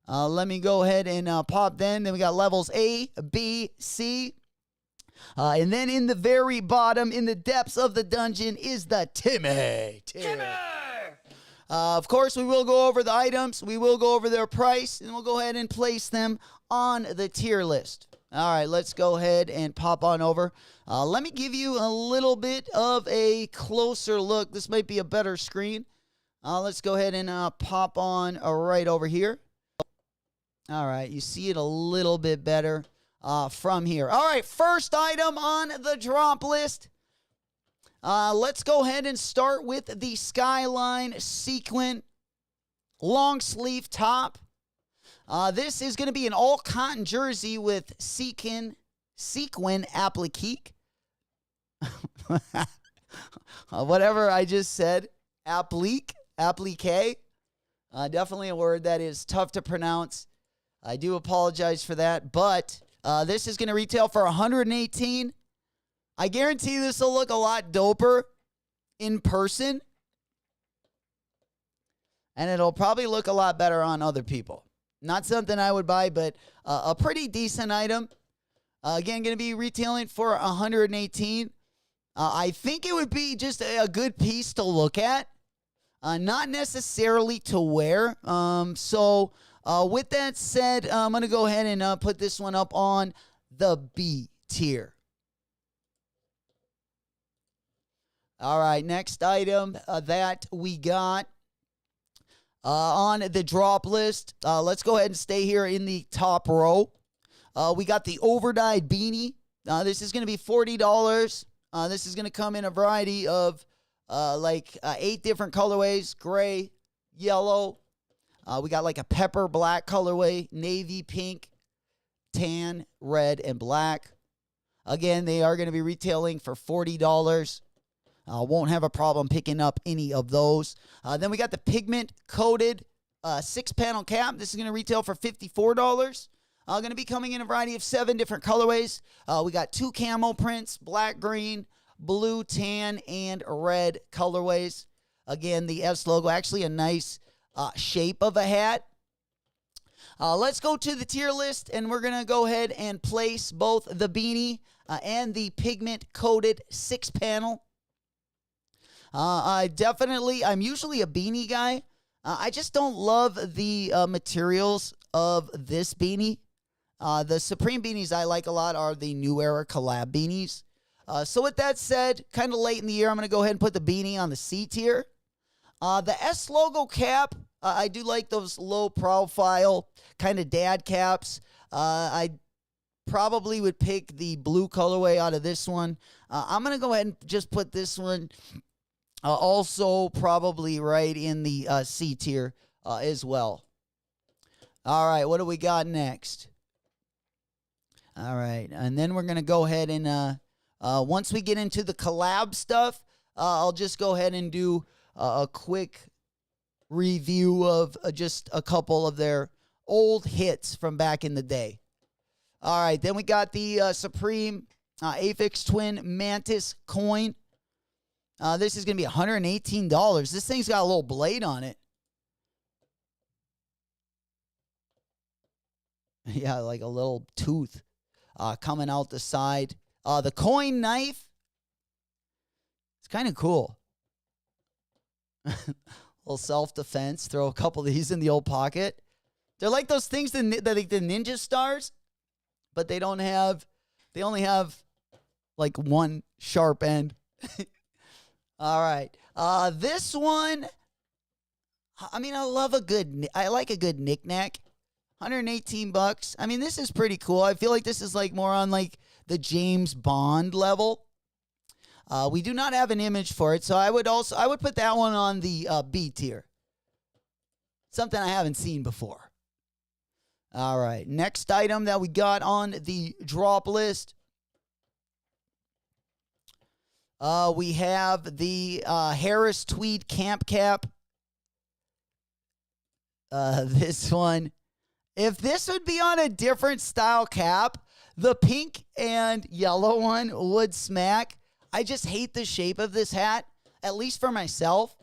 Let me go ahead and pop then. Then we got levels A, B, C. And then in the very bottom, in the depths of the dungeon, is the Timmy tier. Of course, we will go over the items. We will go over their price, and we'll go ahead and place them on the tier list. All right, let's go ahead and pop on over. Let me give you a little bit of a closer look. This might be a better screen. Let's go ahead and pop on right over here. All right, you see it a little bit better from here. All right, first item on the drop list. Let's go ahead and start with the Skyline Sequin long sleeve top. This is going to be an all cotton jersey with sequin applique. Whatever I just said, applique. Definitely a word that is tough to pronounce. I do apologize for that, but this is going to retail for $118. I guarantee this will look a lot doper in person, and it'll probably look a lot better on other people. Not something I would buy, but a pretty decent item. Again, going to be retailing for $118. I think it would be just a good piece to look at, not necessarily to wear. So with that said, I'm going to go ahead and put this one up on the B tier. All right, next item that we got on the drop list. Let's go ahead and stay here in the top row. We got the overdyed beanie. This is going to be $40. This is going to come in a variety of 8 different colorways: gray, yellow. We got like a pepper black colorway, navy pink, tan, red, and black. Again, they are going to be retailing for $40. Won't have a problem picking up any of those. Then we got the pigment coated 6-panel cap. This is going to retail for $54. Going to be coming in a variety of 7 different colorways. We got 2 camo prints: black, green, blue, tan, and red colorways. Again, the S logo, actually a nice shape of a hat. Let's go to the tier list, and we're going to go ahead and place both the beanie and the pigment coated 6-panel. I'm usually a beanie guy. I just don't love the materials of this beanie. The Supreme beanies I like a lot are the New Era collab beanies. So with that said, kind of late in the year, I'm going to go ahead and put the beanie on the C tier. The S logo cap, I do like those low profile kind of dad caps. I probably would pick the blue colorway out of this one. I'm going to go ahead and just put this one also probably right in the C tier as well. All right, what do we got next? All right, and then we're going to go ahead and once we get into the collab stuff, I'll just go ahead and do a quick review of just a couple of their old hits from back in the day. All right, then we got the Supreme Aphex Twin Mantis coin. This is going to be $118. This thing's got a little blade on it. Yeah, like a little tooth coming out the side. The coin knife, it's kind of cool. Little self-defense. Throw a couple of these in the old pocket. They're like those things that like the ninja stars, but they only have like one sharp end. All right. This one, I mean, I like a good knickknack. 118 bucks. I mean, this is pretty cool. I feel like this is like more on like the James Bond level. We do not have an image for it, so I would put that one on the B tier. Something I haven't seen before. All right, next item that we got on the drop list. We have the Harris Tweed Camp Cap. This one. If this would be on a different style cap, the pink and yellow one would smack. I just hate the shape of this hat, at least for myself.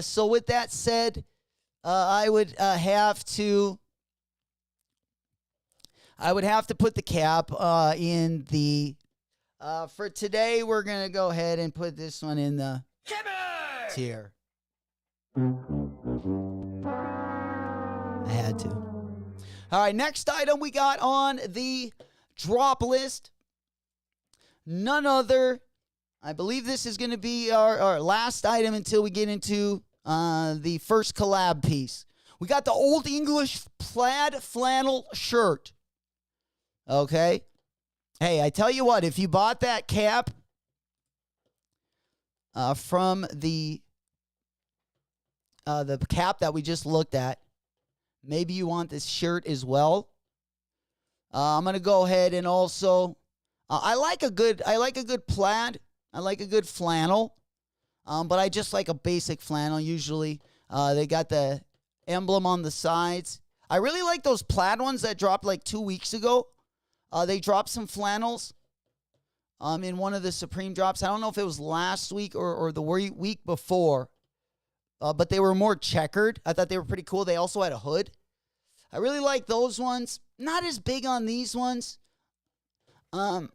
So with that said, I would have to put the cap in the. For today, we're gonna go ahead and put this one in the tier. I had to. All right, next item we got on the drop list. None other. I believe this is going to be our last item until we get into the first collab piece. We got the Old English plaid flannel shirt. Okay. Hey, I tell you what, if you bought that cap from the cap that we just looked at, maybe you want this shirt as well. I'm gonna go ahead and also, I like a good plaid. I like a good flannel, but I just like a basic flannel. Usually, they got the emblem on the sides. I really like those plaid ones that dropped like 2 weeks ago. They dropped some flannels in one of the Supreme drops. I don't know if it was last week or the week before. But they were more checkered. I thought they were pretty cool. They also had a hood. I really like those ones. Not as big on these ones. Yeah.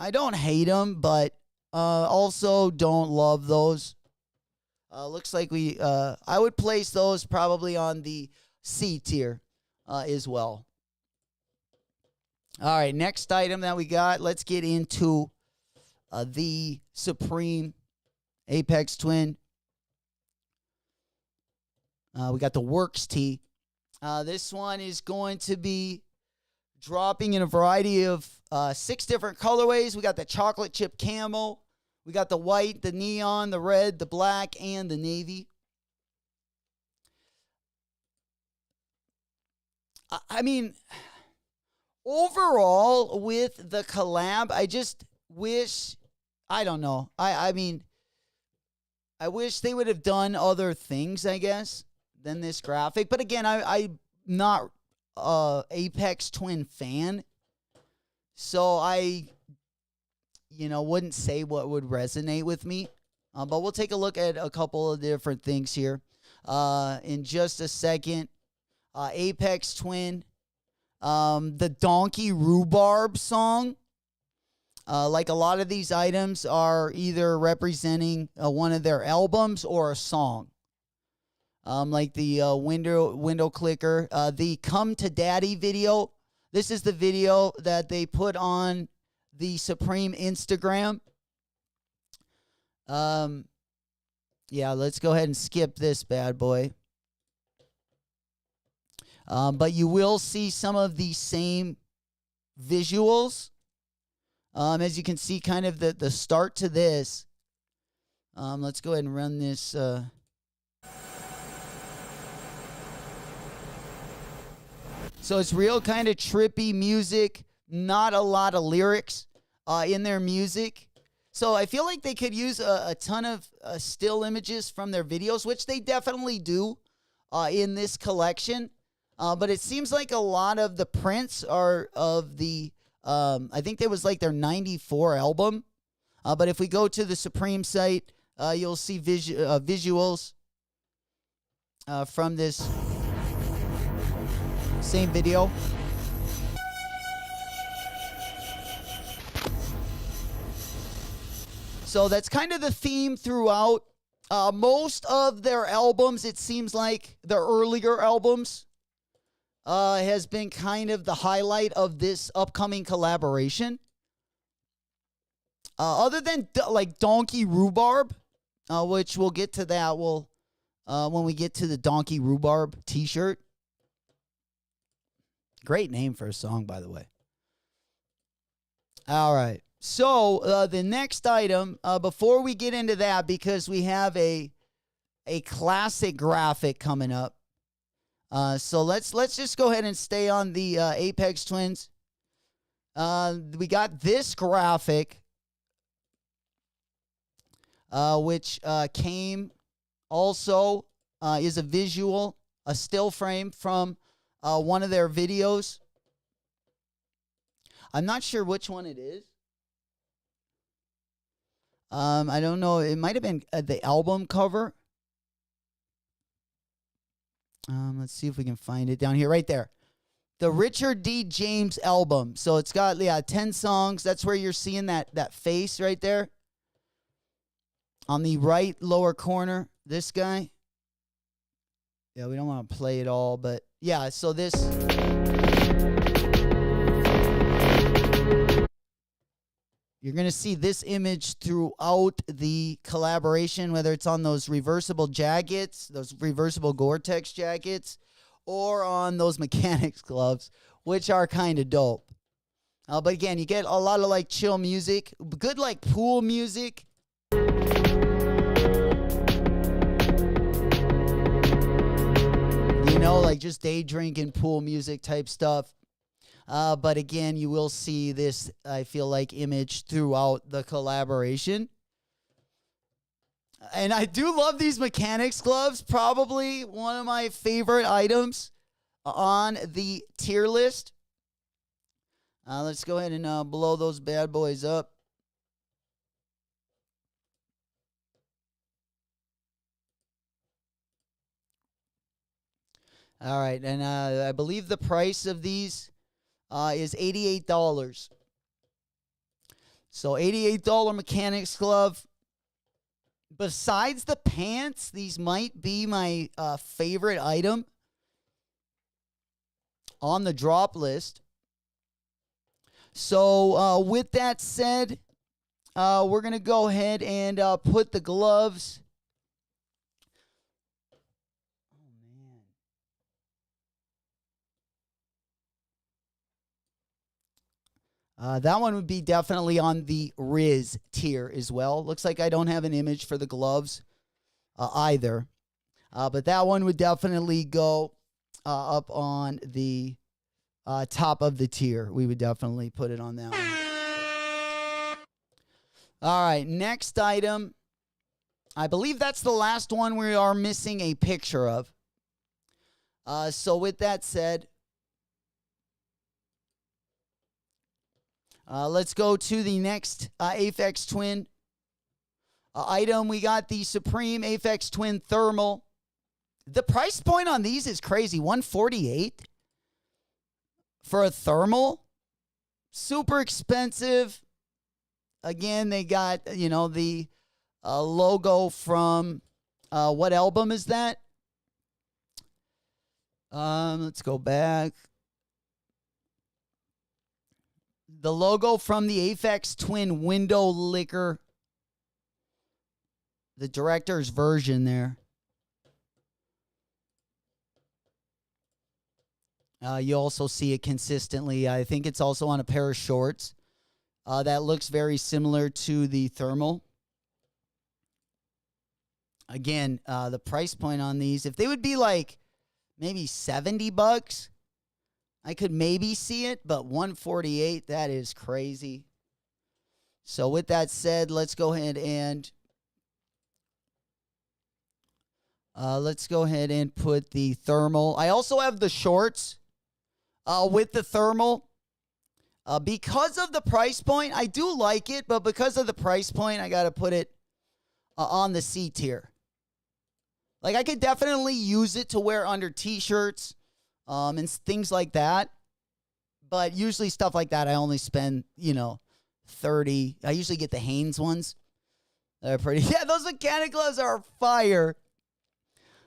I don't hate them, but also don't love those. Looks like I would place those probably on the C tier as well. All right, next item that we got. Let's get into the Supreme Aphex Twin. We got the Works tee. This one is going to be dropping in a variety of 6 different colorways. We got the chocolate chip camo. We got the white, the neon, the red, the black, and the navy. I mean, overall, with the collab, I just wish, I don't know. I mean, I wish they would have done other things, I guess, than this graphic. But again, I'm not Aphex Twin fan. So I, wouldn't say what would resonate with me. But we'll take a look at a couple of different things here in just a second. Aphex Twin, the Donkey Rhubarb song. Like a lot of these items are either representing one of their albums or a song. Like the window clicker, the Come to Daddy video. This is the video that they put on the Supreme Instagram. Yeah, let's go ahead and skip this bad boy. But you will see some of the same visuals. As you can see, kind of the start to this. Let's go ahead and run this. So it's real kind of trippy music. Not a lot of lyrics in their music. So I feel like they could use a ton of still images from their videos, which they definitely do in this collection. But it seems like a lot of the prints are of the, I think there was like their 94 album. But if we go to the Supreme site, you'll see visuals from this same video. So that's kind of the theme throughout. Most of their albums, it seems like their earlier albums, has been kind of the highlight of this upcoming collaboration. Other than like Donkey Rhubarb, which we'll get to that. When we get to the Donkey Rhubarb t-shirt. Great name for a song, by the way. All right. So the next item, before we get into that, because we have a classic graphic coming up. So let's just go ahead and stay on the Aphex Twins. We got this graphic, which came also is a visual, a still frame from one of their videos. I'm not sure which one it is. I don't know. It might have been the album cover. Let's see if we can find it down here. Right there. The Richard D. James album. So it's got 10 songs. That's where you're seeing that face right there. On the right lower corner, this guy. Yeah, we don't want to play it all, but yeah, so this. You're going to see this image throughout the collaboration, whether it's on those reversible jackets, those reversible Gore-Tex jackets, or on those mechanics gloves, which are kind of dope. But again, you get a lot of chill music, good pool music. Just day drinking, pool music type stuff. But again, you will see this, I feel like, image throughout the collaboration. And I do love these mechanics gloves. Probably one of my favorite items on the tier list. Let's go ahead and blow those bad boys up. All right, and I believe the price of these is $88. So $88 mechanics glove. Besides the pants, these might be my favorite item on the drop list. So with that said, we're going to go ahead and put the gloves. That one would be definitely on the Riz tier as well. Looks like I don't have an image for the gloves either. But that one would definitely go up on the top of the tier. We would definitely put it on that one. All right, next item. I believe that's the last one we are missing a picture of. So with that said, let's go to the next Aphex Twin item. We got the Supreme Aphex Twin Thermal. The price point on these is crazy. $148 for a thermal. Super expensive. Again, they got, the logo from, what album is that? Let's go back. The logo from the Aphex Twin window licker. The director's version there. You also see it consistently. I think it's also on a pair of shorts. That looks very similar to the thermal. Again, the price point on these, if they would be maybe $70, I could maybe see it, but $148, that is crazy. So with that said, let's go ahead and put the thermal. I also have the shorts with the thermal. Because of the price point, I do like it, but because of the price point, I got to put it on the C tier. I could definitely use it to wear under t-shirts. And things like that. But usually stuff like that, I only spend, $30. I usually get the Hanes ones. They're pretty. Yeah, those mechanic gloves are fire.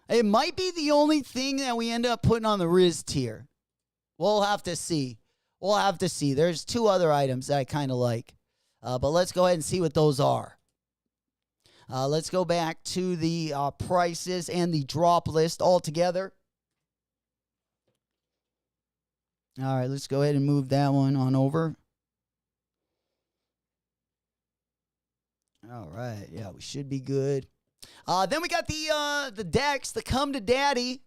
It might be the only thing that we end up putting on the Riz tier. We'll have to see. There's two other items that I kind of like. But let's go ahead and see what those are. Let's go back to the prices and the drop list all together. All right, let's go ahead and move that one on over. All right, yeah, we should be good. Then we got the decks, the Come to Daddy,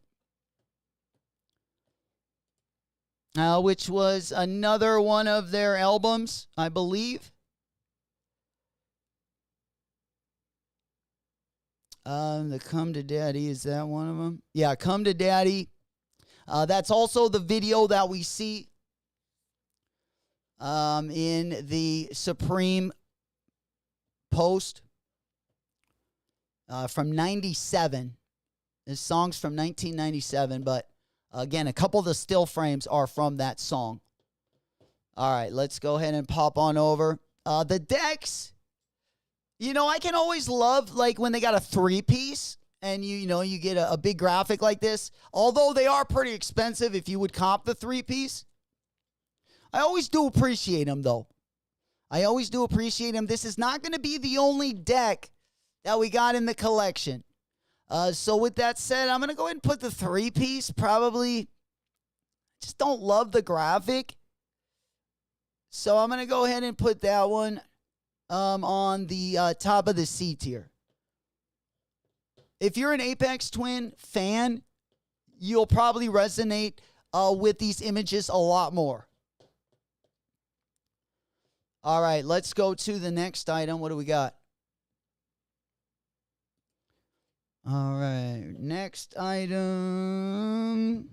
which was another one of their albums, I believe. The Come to Daddy, is that one of them? Yeah, Come to Daddy. That's also the video that we see in the Supreme post from 97. This song's from 1997, but again, a couple of the still frames are from that song. All right, let's go ahead and pop on over. The decks, you know, I can always love like when they got a 3-piece and you get a big graphic like this. Although they are pretty expensive if you would comp the 3-piece. I always do appreciate them though. I always do appreciate them. This is not going to be the only deck that we got in the collection. So with that said, I'm going to go ahead and put the 3-piece. Probably just don't love the graphic. So I'm going to go ahead and put that one on the top of the C tier. If you're an Aphex Twin fan, you'll probably resonate with these images a lot more. All right, let's go to the next item. What do we got? All right, next item.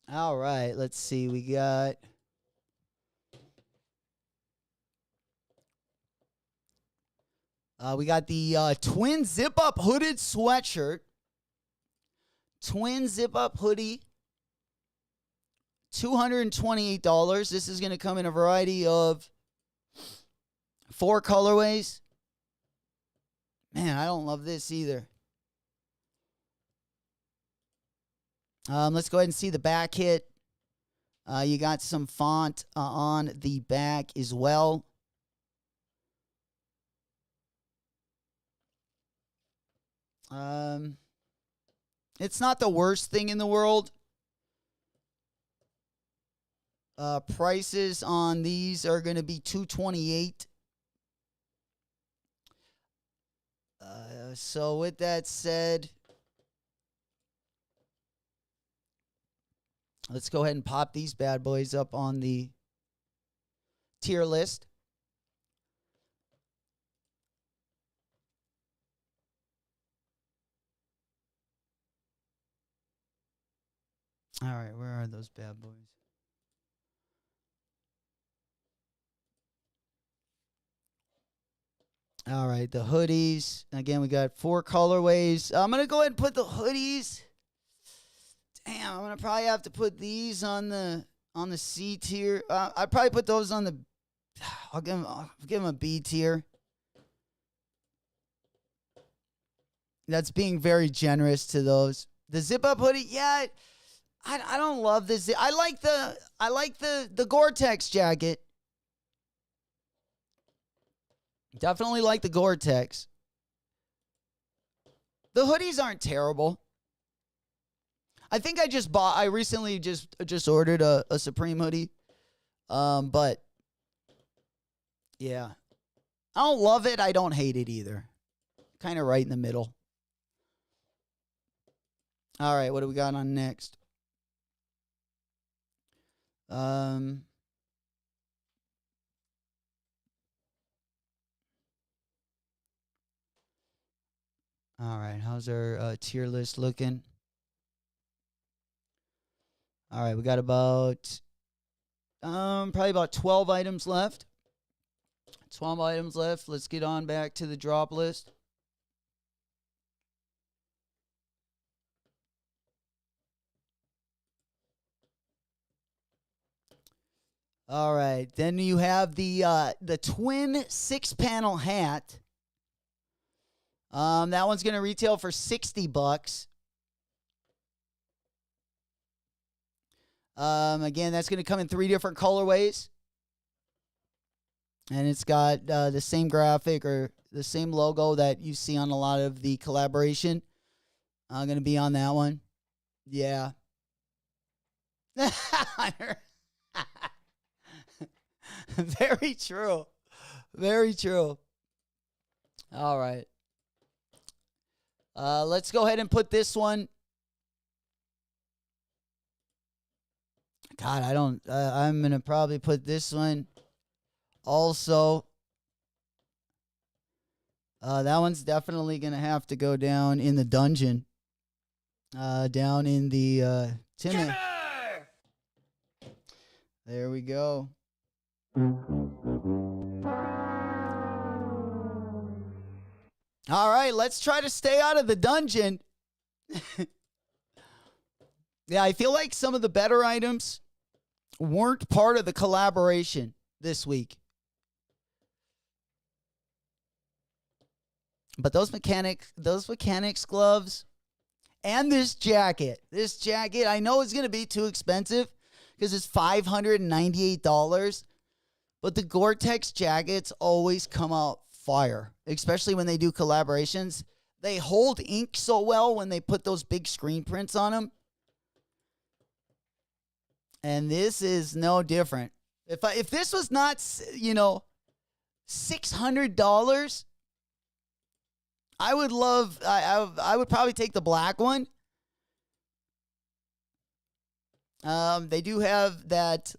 All right, let's see. We got the twin zip-up hooded sweatshirt. Twin zip-up hoodie, $228. This is going to come in a variety of 4 colorways. Man, I don't love this either. Let's go ahead and see the back hit. You got some font on the back as well. It's not the worst thing in the world. Prices on these are going to be $228. So with that said, let's go ahead and pop these bad boys up on the tier list. All right, where are those bad boys? All right, the hoodies. Again, we got 4 colorways. I'm going to go ahead and put the hoodies. Damn, I'm going to probably have to put these on the C tier. I'd probably put those on the... I'll give them a B tier. That's being very generous to those. The zip-up hoodie, yeah... I don't love this. I like the Gore-Tex jacket. Definitely like the Gore-Tex. The hoodies aren't terrible. I think I recently just ordered a Supreme hoodie. But yeah. I don't love it. I don't hate it either. Kind of right in the middle. All right, what do we got on next? All right, how's our tier list looking? All right, we got about probably about 12 items left. 12 items left. Let's get on back to the drop list. All right, then you have the twin 6-panel hat. That one's going to retail for $60. Again, that's going to come in 3 different colorways. And it's got the same graphic or the same logo that you see on a lot of the collaboration. I'm going to be on that one. Yeah. Very true. Very true. All right. Let's go ahead and put this one. God, I'm going to probably put this one also. That one's definitely going to have to go down in the dungeon. Down in the Timmy. There we go. All right, let's try to stay out of the dungeon. Yeah, I feel like some of the better items weren't part of the collaboration this week. But those mechanics gloves and this jacket, I know it's going to be too expensive because it's $598. But the Gore-Tex jackets always come out fire, especially when they do collaborations. They hold ink so well when they put those big screen prints on them. And this is no different. If this was not, $600, I would probably take the black one. They do have that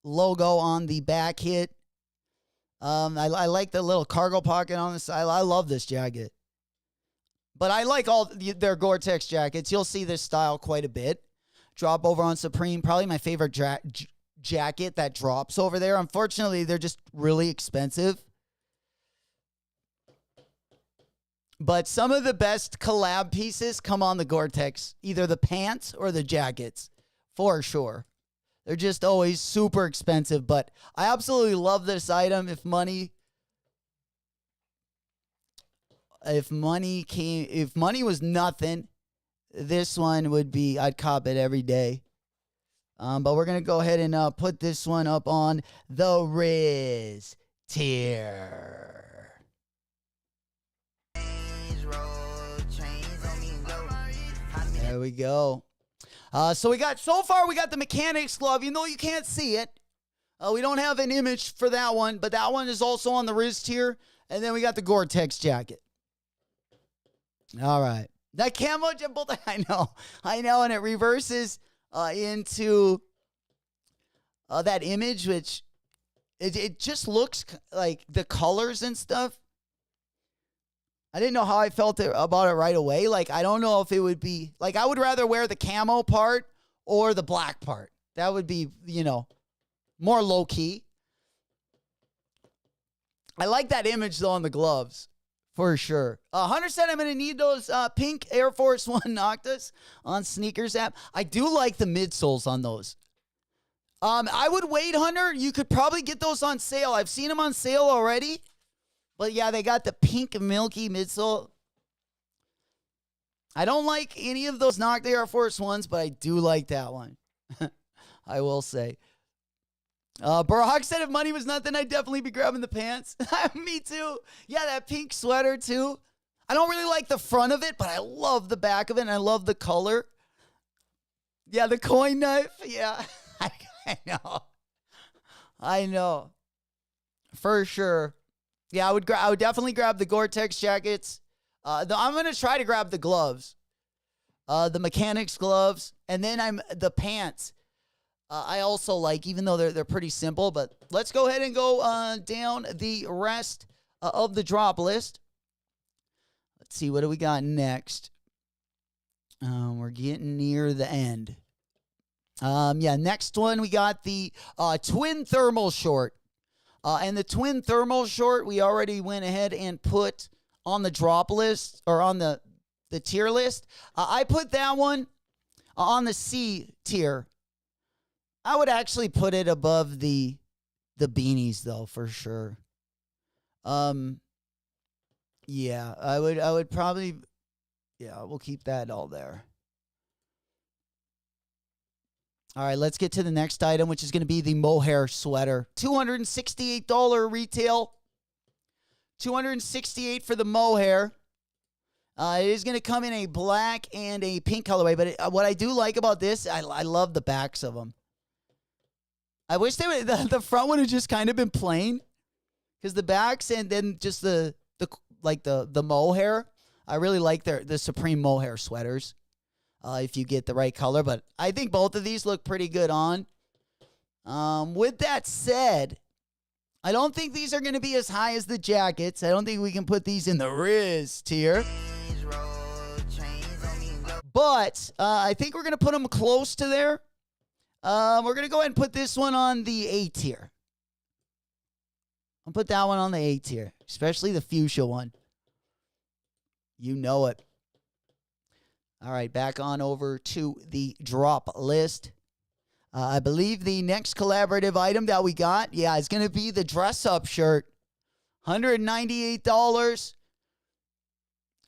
logo on the back hit. I like the little cargo pocket on the side. I love this jacket. But I like all their Gore-Tex jackets. You'll see this style quite a bit. Drop over on Supreme. Probably my favorite jacket that drops over there. Unfortunately, they're just really expensive. But some of the best collab pieces come on the Gore-Tex. Either the pants or the jackets. For sure. They're just always super expensive. But I absolutely love this item. If money was nothing, this one would be, I'd cop it every day. But we're going to go ahead and put this one up on the Riz tier. There we go. So we got the mechanics glove, even though you can't see it. We don't have an image for that one, but that one is also on the Riz tier. And then we got the Gore-Tex jacket. All right. That camo, I know, and it reverses into that image, which it just looks like the colors and stuff. I didn't know how I felt about it right away. Like, I don't know if it would be, like, I would rather wear the camo part or the black part. That would be, more low-key. I like that image, though, on the gloves. For sure. Hunter said I'm going to need those pink Air Force One Noctas on Sneakers app. I do like the midsoles on those. I would wait, Hunter. You could probably get those on sale. I've seen them on sale already. But yeah, they got the pink milky midsole. I don't like any of those Nocta Air Force Ones, but I do like that one. I will say. Barack said if money was nothing, I'd definitely be grabbing the pants. Me too. Yeah, that pink sweater too. I don't really like the front of it, but I love the back of it, and I love the color. Yeah, the coin knife. Yeah, I know. For sure. Yeah, I would definitely grab the Gore-Tex jackets. I'm going to try to grab the gloves. The mechanics gloves, and then the pants. I also like, even though they're pretty simple, but let's go ahead and go down the rest of the drop list. Let's see, what do we got next? We're getting near the end. Next one, we got the twin thermal short. And the twin thermal short, we already went ahead and put on the drop list, or on the tier list. I put that one on the C tier. I would actually put it above the beanies, though, for sure. Yeah, I would probably, yeah, we'll keep that all there. All right, let's get to the next item, which is going to be the mohair sweater. $268 retail. $268 for the mohair. It is going to come in a black and a pink colorway, but what I do like about this, I love the backs of them. I wish the front would have just kind of been plain, because the backs and then just the mohair. I really like the Supreme mohair sweaters. If you get the right color, but I think both of these look pretty good on. With that said, I don't think these are going to be as high as the jackets. I don't think we can put these in the Riz tier. But I think we're going to put them close to there. We're going to go ahead and put this one on the A tier. I'll put that one on the A tier, especially the fuchsia one. You know it. All right, back on over to the drop list. I believe the next collaborative item that we got, is going to be the dress-up shirt. $198.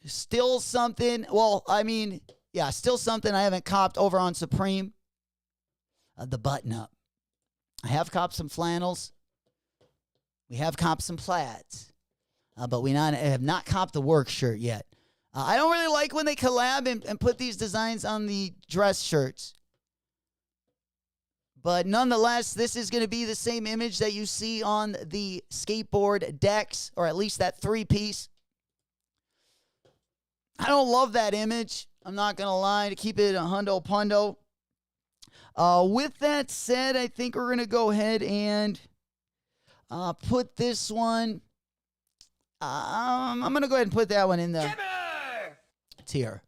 Still something. Well, I mean, still something I haven't copped over on Supreme. The button-up. I have copped some flannels. We have copped some plaids. But we have not copped the work shirt yet. I don't really like when they collab and put these designs on the dress shirts. But nonetheless, this is going to be the same image that you see on the skateboard decks, or at least that three-piece. I don't love that image. I'm not going to lie, to keep it a hundo pundo. With that said, I think we're going to go ahead and put this one. I'm going to go ahead and put that one in the tier.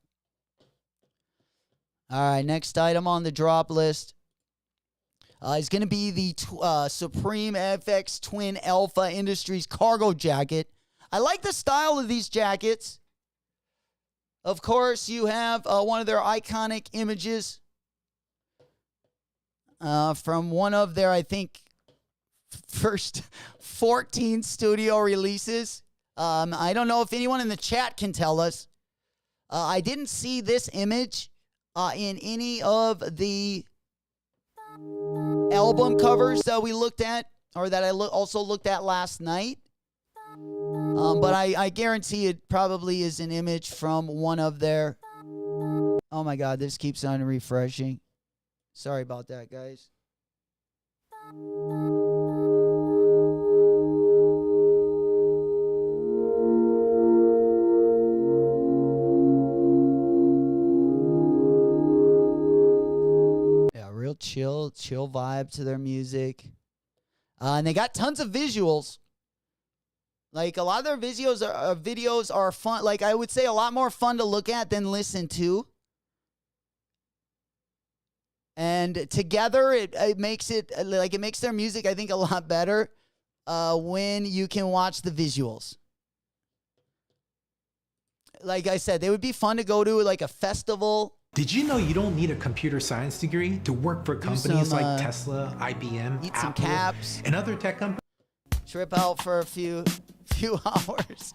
All right, next item on the drop list is going to be the Supreme Aphex Twin Alpha Industries cargo jacket. I like the style of these jackets. Of course, you have one of their iconic images from one of their, I think, first 14 studio releases. I don't know if anyone in the chat can tell us. I didn't see this image in any of the album covers that we looked at, or that I also looked at last night. But I guarantee it probably is an image from one of their... Oh my God, this keeps on refreshing. Sorry about that, guys. Real chill vibe to their music. And they got tons of visuals. Like, a lot of their videos are fun. Like, I would say a lot more fun to look at than listen to. And together, it makes their music, I think, a lot better when you can watch the visuals. Like I said, they would be fun to go to, like, a festival. Did you know you don't need a computer science degree to work for companies like Tesla, IBM, eat Apple, some caps, and other tech companies? Trip out for a few hours.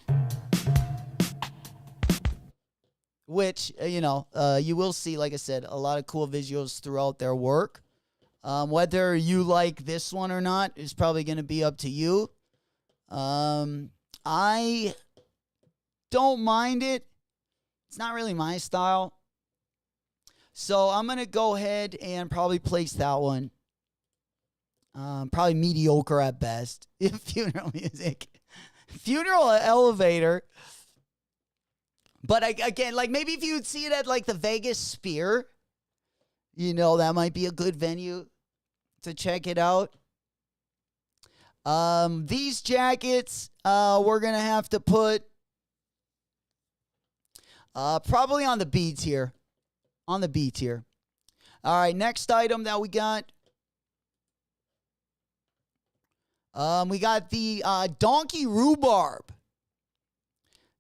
Which, you will see, like I said, a lot of cool visuals throughout their work. Whether you like this one or not is probably going to be up to you. I don't mind it. It's not really my style. So I'm going to go ahead and probably place that one. Probably mediocre at best. Funeral music. Funeral elevator. But again, like, maybe if you would see it at, like, the Vegas Sphere, that might be a good venue to check it out. These jackets, we're going to have to put probably on the B tier. On the B tier. All right, next item that we got. We got the Donkey Rhubarb.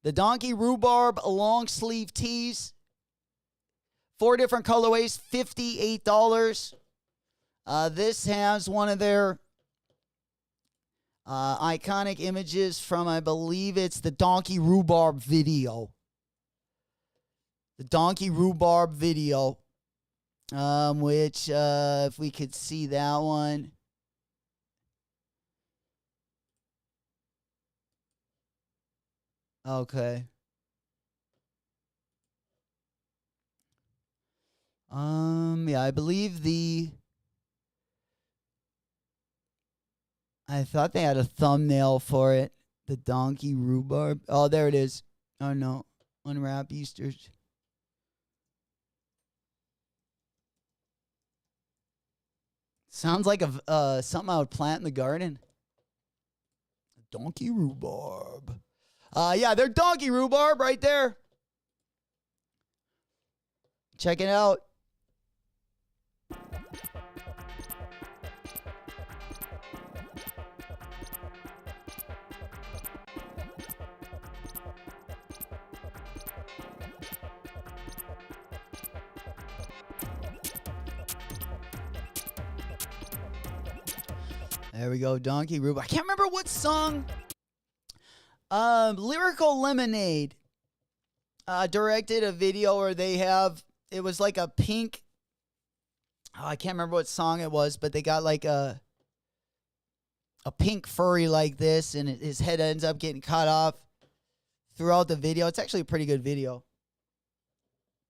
The Donkey Rhubarb long sleeve tees. 4 different colorways, $58. This has one of their iconic images from, I believe it's the Donkey Rhubarb video. The Donkey Rhubarb video. Which if we could see that one. Okay. Yeah, I believe I thought they had a thumbnail for it. The donkey rhubarb. Oh, there it is. Oh no. Unwrap Easters. Sounds like a something I would plant in the garden. Donkey rhubarb. Yeah, they're donkey rhubarb right there. Check it out. There we go, Donkey Rhubarb. I can't remember what song. Lyrical Lemonade directed a video where they have, it was like a pink, I can't remember what song it was, but they got like a pink furry like this, and his head ends up getting cut off throughout the video. It's actually a pretty good video.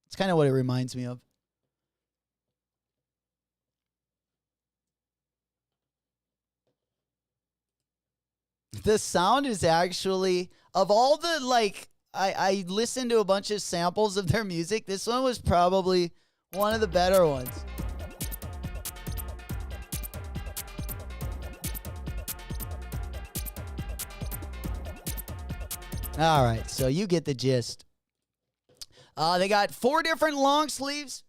It's kind of what it reminds me of. The sound is actually, of all the, like, I listened to a bunch of samples of their music. This one was probably one of the better ones. All right, so you get the gist. They got 4 different long sleeves.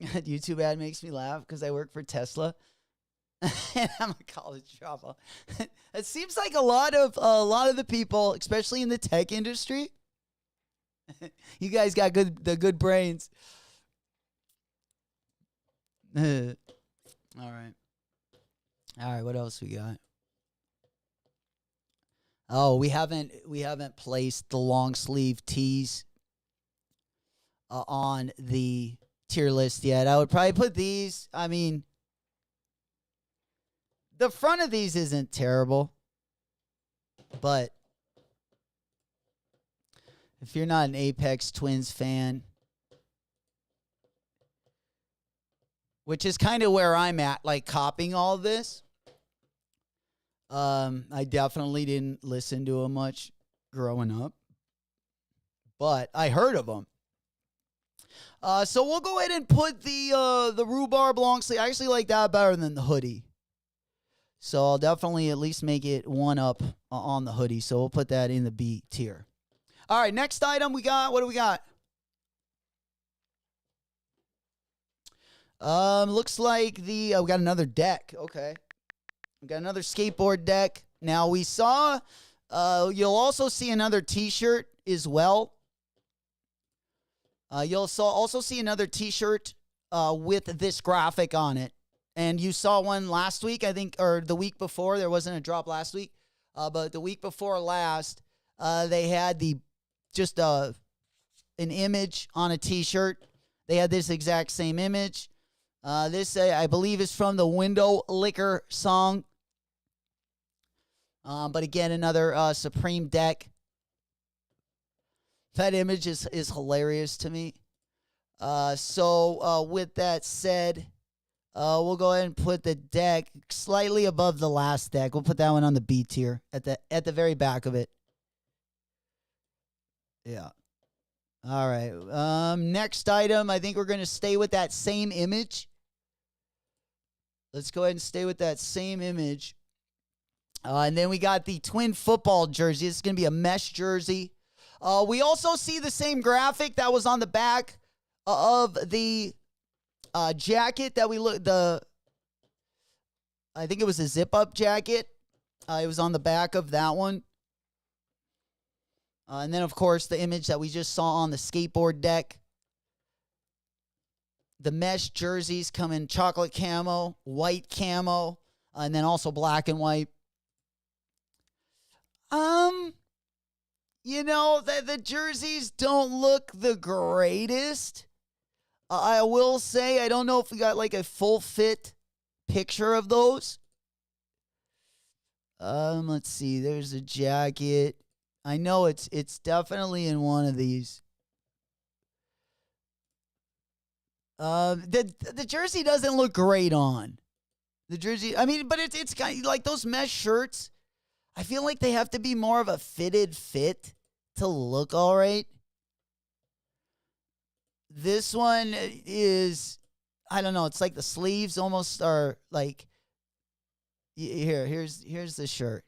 YouTube ad makes me laugh because I work for Tesla. And I'm a college dropout. It seems like a lot of the people, especially in the tech industry, you guys got the good brains. All right. What else we got? Oh, we haven't placed the long sleeve tees on the tier list yet. I would probably put these. I mean, the front of these isn't terrible, but if you're not an Aphex Twins fan, which is kind of where I'm at, like copying all of this, I definitely didn't listen to them much growing up, but I heard of them. So we'll go ahead and put the rhubarb long sleeve. I actually like that better than the hoodie. So I'll definitely at least make it one up on the hoodie. So we'll put that in the B tier. All right, next item we got. What do we got? Looks like we got another deck. Okay. We got another skateboard deck. Now we saw, you'll also see another t-shirt as well. You'll also see another t-shirt with this graphic on it. And you saw one last week, I think, or the week before. There wasn't a drop last week. But the week before last, they had an image on a t-shirt. They had this exact same image. This, I believe, is from the Window Liquor song. But again, another Supreme deck. That image is hilarious to me. So with that said, we'll go ahead and put the deck slightly above the last deck. We'll put that one on the B tier at the very back of it. Yeah. All right. Next item, I think we're going to stay with that same image. Let's go ahead and stay with that same image. And then we got the twin football jersey. It's going to be a mesh jersey. We also see the same graphic that was on the back of the jacket that I think it was a zip-up jacket. It was on the back of that one. And then, of course, the image that we just saw on the skateboard deck. The mesh jerseys come in chocolate camo, white camo, and then also black and white. You know, the jerseys don't look the greatest. I will say, I don't know if we got like a full fit picture of those. Let's see. There's a jacket. I know it's definitely in one of these. The jersey doesn't look great on. The jersey, I mean, but it's kind of like those mesh shirts. I feel like they have to be more of a fitted fit to look all right. This one is, I don't know, it's like the sleeves almost are like, here's the shirt.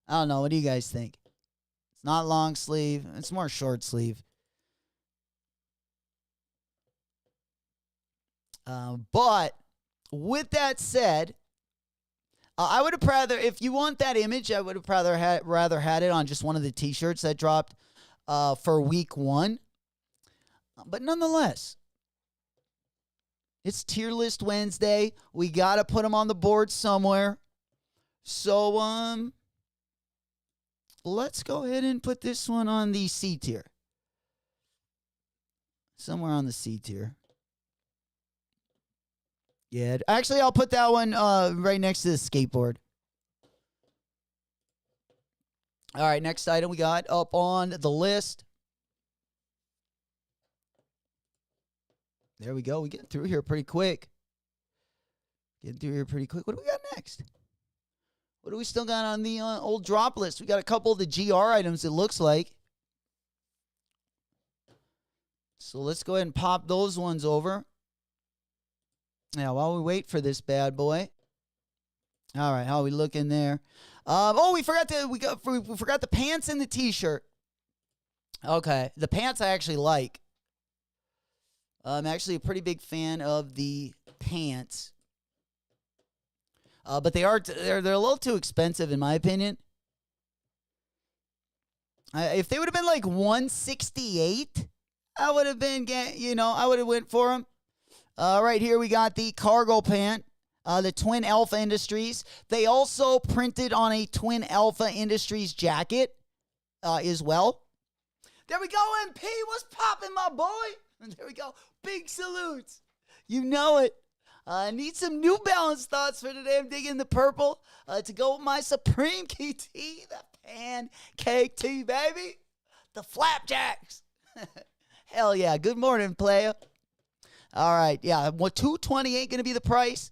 I don't know, what do you guys think? It's not long sleeve, it's more short sleeve. But with that said, I would have rather, if you want that image, I would have rather had it on just one of the t-shirts that dropped for week 1. But nonetheless, it's Tier List Wednesday. We got to put them on the board somewhere. So, let's go ahead and put this one on the C tier. Somewhere on the C tier. Yeah, actually, I'll put that one right next to the skateboard. All right, next item we got up on the list. There we go. We get through here pretty quick. What do we got next? What do we still got on the old drop list? We got a couple of the GR items, it looks like. So let's go ahead and pop those ones over. Now, while we wait for this bad boy. All right, how are we looking there? We forgot the pants and the t-shirt. Okay, the pants I actually like. I'm actually a pretty big fan of the pants. But they're a little too expensive in my opinion. If they would have been like $168, I would have went for them. Right here we got the cargo pant, the Twin Alpha Industries. They also printed on a Twin Alpha Industries jacket as well. There we go, MP. What's popping, my boy? There we go. Big salutes. You know it. Need some New Balance thoughts for today. I'm digging the purple to go with my Supreme KT, the pancake tea, baby. The flapjacks. Hell yeah. Good morning, player. All right, yeah, well, $228 going to be the price.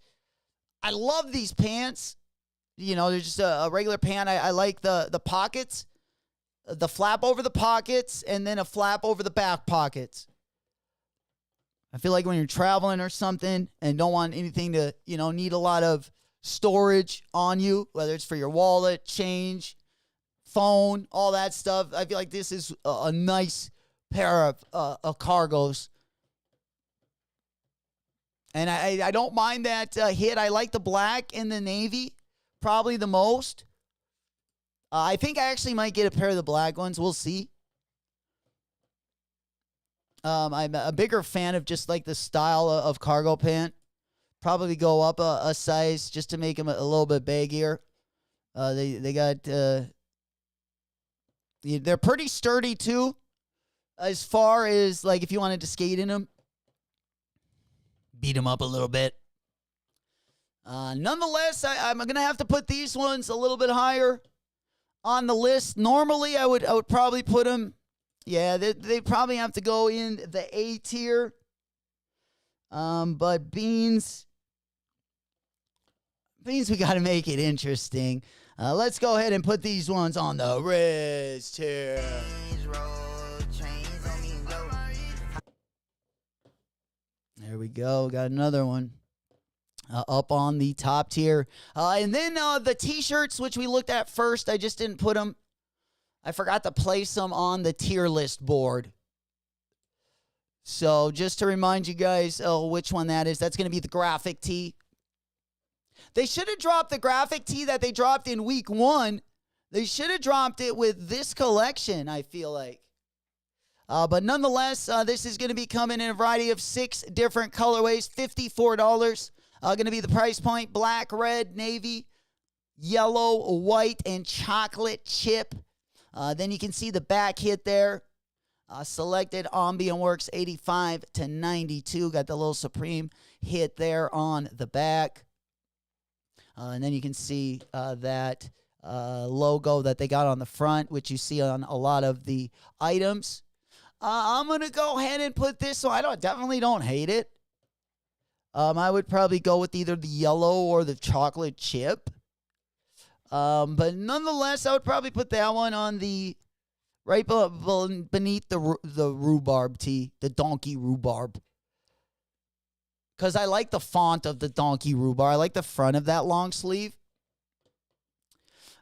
I love these pants. You know, they're just a regular pant. I like the pockets, the flap over the pockets, and then a flap over the back pockets. I feel like when you're traveling or something and don't want anything to, need a lot of storage on you, whether it's for your wallet, change, phone, all that stuff, I feel like this is a nice pair of cargos. And I don't mind that hit. I like the black and the navy probably the most. I think I actually might get a pair of the black ones. We'll see. I'm a bigger fan of just like the style of cargo pant. Probably go up a size just to make them a little bit baggier. They got they're pretty sturdy too. As far as like if you wanted to skate in them. Beat them up a little bit. Nonetheless, I'm going to have to put these ones a little bit higher on the list. Normally, I would probably put them, they probably have to go in the A tier. But beans, we got to make it interesting. Let's go ahead and put these ones on the wrist tier. There we go. Got another one up on the top tier. And then the t-shirts, which we looked at first, I just didn't put them. I forgot to place them on the tier list board. So just to remind you guys which one that is, that's going to be the graphic tee. They should have dropped the graphic tee that they dropped in week 1. They should have dropped it with this collection, I feel like. But nonetheless, this is going to be coming in a variety of 6 different colorways, $54. Going to be the price point, black, red, navy, yellow, white, and chocolate chip. Then you can see the back hit there. Selected Ambient Works 85 to 92. Got the little Supreme hit there on the back. And then you can see that logo that they got on the front, which you see on a lot of the items. I'm going to go ahead and put this on. I definitely don't hate it. I would probably go with either the yellow or the chocolate chip. But nonetheless, I would probably put that one on the right beneath the rhubarb tee, the donkey rhubarb. Because I like the font of the donkey rhubarb. I like the front of that long sleeve.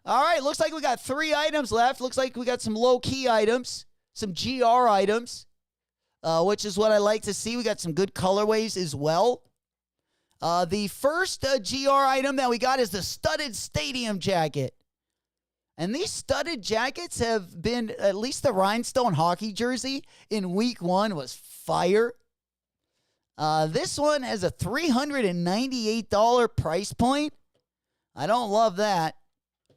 All right, looks like we got 3 items left. Looks like we got some low-key items, some GR items, which is what I like to see. We got some good colorways as well. The first GR item that we got is the studded stadium jacket. And these studded jackets have been, at least the rhinestone hockey jersey in week 1 was fire. This one has a $398 price point. I don't love that.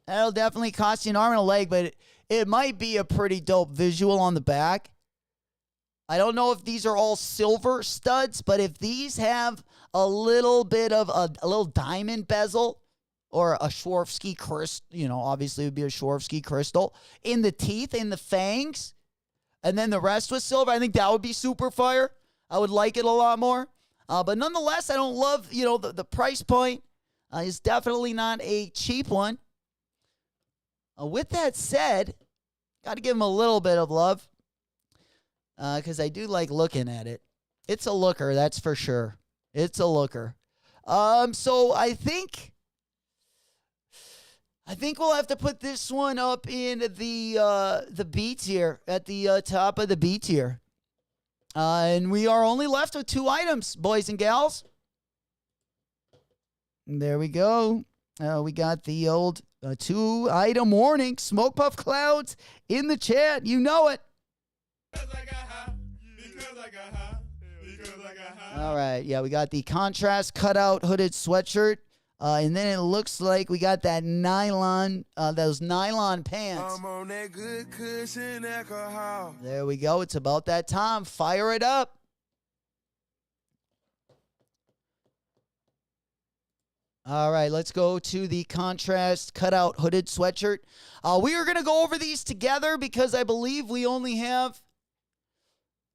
That'll definitely cost you an arm and a leg, but it might be a pretty dope visual on the back. I don't know if these are all silver studs, but if these have a little bit of a little diamond bezel, or a Swarovski crystal, obviously it would be a Swarovski crystal, in the teeth, in the fangs, and then the rest was silver, I think that would be super fire. I would like it a lot more. But nonetheless, I don't love, the price point is definitely not a cheap one. With that said, got to give them a little bit of love because I do like looking at it. It's a looker, that's for sure. It's a looker. So I think we'll have to put this one up in the B tier, at the top of the B tier. And we are only left with 2 items, boys and gals. There we go. We got the old 2-item warning. Smoke puff clouds in the chat. You know it. All right. Yeah, we got the contrast cutout hooded sweatshirt. And then it looks like we got that nylon, those nylon pants. I'm on that good cushion alcohol. There we go. It's about that time. Fire it up. All right, let's go to the contrast cutout hooded sweatshirt. We are going to go over these together because I believe we only have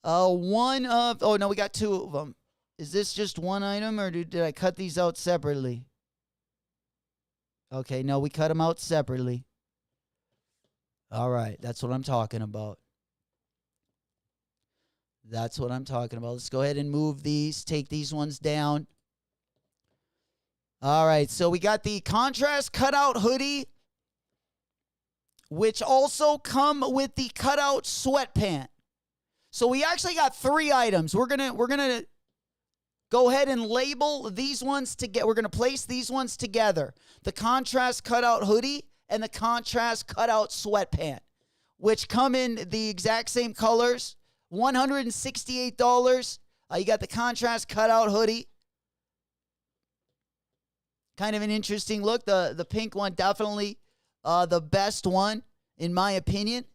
one of... Oh, no, we got 2 of them. Is this just one item, or did I cut these out separately? Okay, no, we cut them out separately. All right, that's what I'm talking about. That's what I'm talking about. Let's go ahead and move these, take these ones down. All right, so we got the contrast cutout hoodie, which also come with the cutout sweatpant. So we actually got 3 items. We're gonna go ahead and label these ones together. We're gonna place these ones together: the contrast cutout hoodie and the contrast cutout sweatpant, which come in the exact same colors. $168. You got the contrast cutout hoodie. Kind of an interesting look. The pink one, definitely the best one, in my opinion.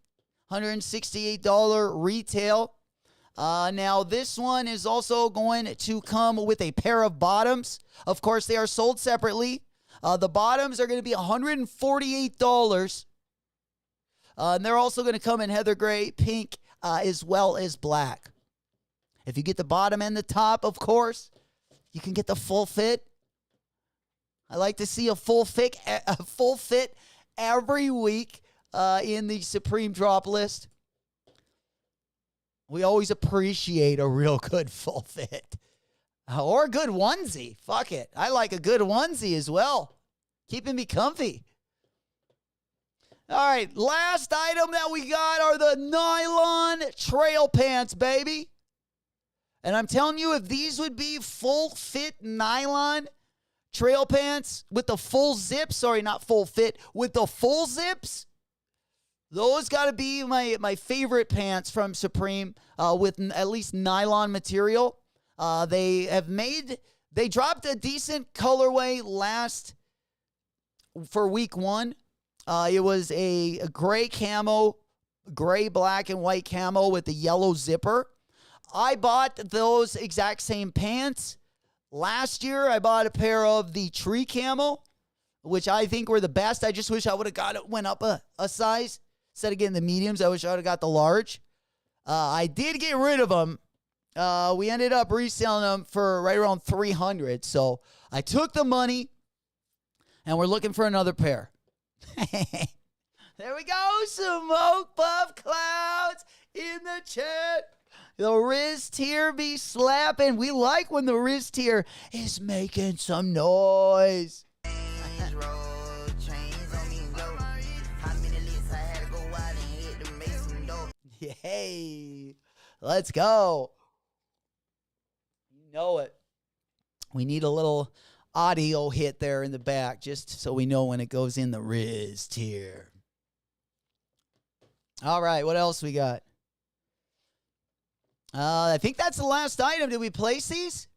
$168 retail. Now, this one is also going to come with a pair of bottoms. Of course, they are sold separately. The bottoms are going to be $148. And they're also going to come in heather gray, pink, as well as black. If you get the bottom and the top, of course, you can get the full fit. I like to see a full fit every week in the Supreme drop list. We always appreciate a real good full fit. Or a good onesie. Fuck it. I like a good onesie as well. Keeping me comfy. All right, last item that we got are the nylon trail pants, baby. And I'm telling you, if these would be full fit nylon trail pants with the full zips, sorry, not full fit, with the full zips, those got to be my favorite pants from Supreme with at least nylon material. They dropped a decent colorway for week 1. It was a gray camo gray, black, and white camo with the yellow zipper. I bought those exact same pants. Last year, I bought a pair of the tree camo, which I think were the best. I just wish I would have went up a size. Instead of getting the mediums, I wish I would have got the large. I did get rid of them. We ended up reselling them for right around $300. So I took the money, and we're looking for another pair. There we go. Smoke Puff Clouds in the chat. The wrist here be slapping. We like when the wrist here is making some noise. Yay. Let's go. You know it. We need a little audio hit there in the back just so we know when it goes in the wrist here. All right, what else we got? I think that's the last item. Did we place these?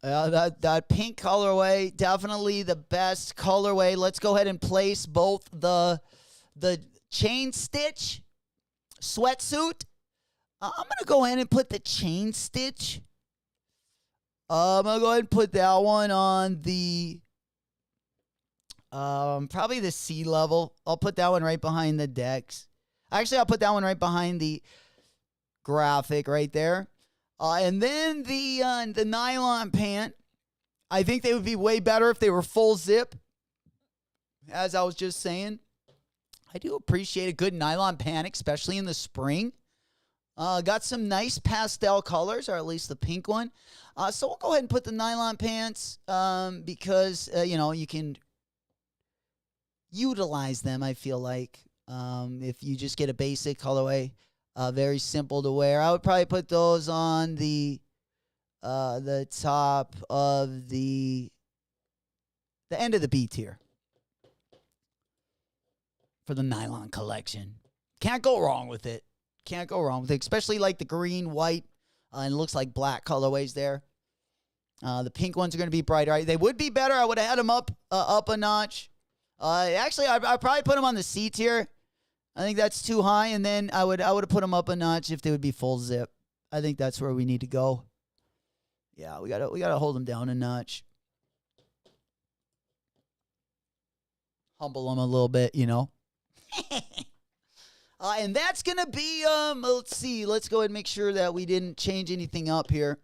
That pink colorway, definitely the best colorway. Let's go ahead and place both the chain stitch sweatsuit. I'm going to go ahead and put the chain stitch. I'm going to go ahead and put that one on the probably the sea level. I'll put that one right behind the decks. Actually, I'll put that one right behind the graphic right there. And then the nylon pant. I think they would be way better if they were full zip. As I was just saying, I do appreciate a good nylon pant, especially in the spring. Got some nice pastel colors, or at least the pink one. So we'll go ahead and put the nylon pants because, you can utilize them, I feel like. If you just get a basic colorway, very simple to wear. I would probably put those on the top of the end of the B tier for the nylon collection. Can't go wrong with it. Can't go wrong with it, especially like the green, white, and it looks like black colorways there. The pink ones are going to be brighter. They would be better. I would have had them up a notch. Actually, I'd probably put them on the C tier. I think that's too high, and then I would have put them up a notch if they would be full zip. I think that's where we need to go. Yeah, we gotta hold them down a notch. Humble them a little bit, and that's gonna be let's see. Let's go ahead and make sure that we didn't change anything up here.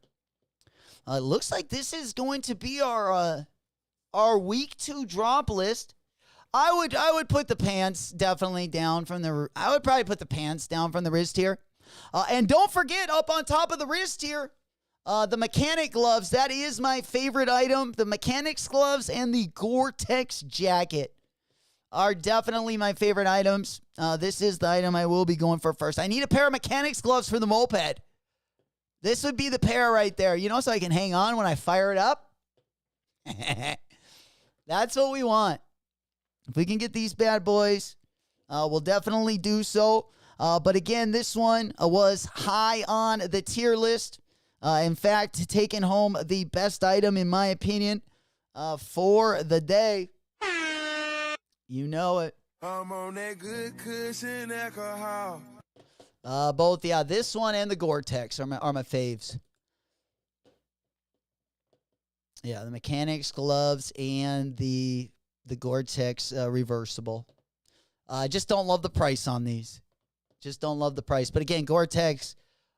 It looks like this is going to be our week 2 drop list. I would put the pants definitely down from the. I would probably put the pants down from the wrist here, and don't forget up on top of the wrist here, the mechanic gloves. That is my favorite item. The mechanics gloves and the Gore-Tex jacket are definitely my favorite items. This is the item I will be going for first. I need a pair of mechanics gloves for the moped. This would be the pair right there, so I can hang on when I fire it up. That's what we want. If we can get these bad boys, we'll definitely do so. But again, this one was high on the tier list. In fact, taking home the best item, in my opinion, for the day. You know it. I'm on that good cushion alcohol. Both, this one and the Gore-Tex are my faves. Yeah, the mechanics gloves and the Gore-Tex reversible. I just don't love the price on these. Just don't love the price. But again, Gore-Tex,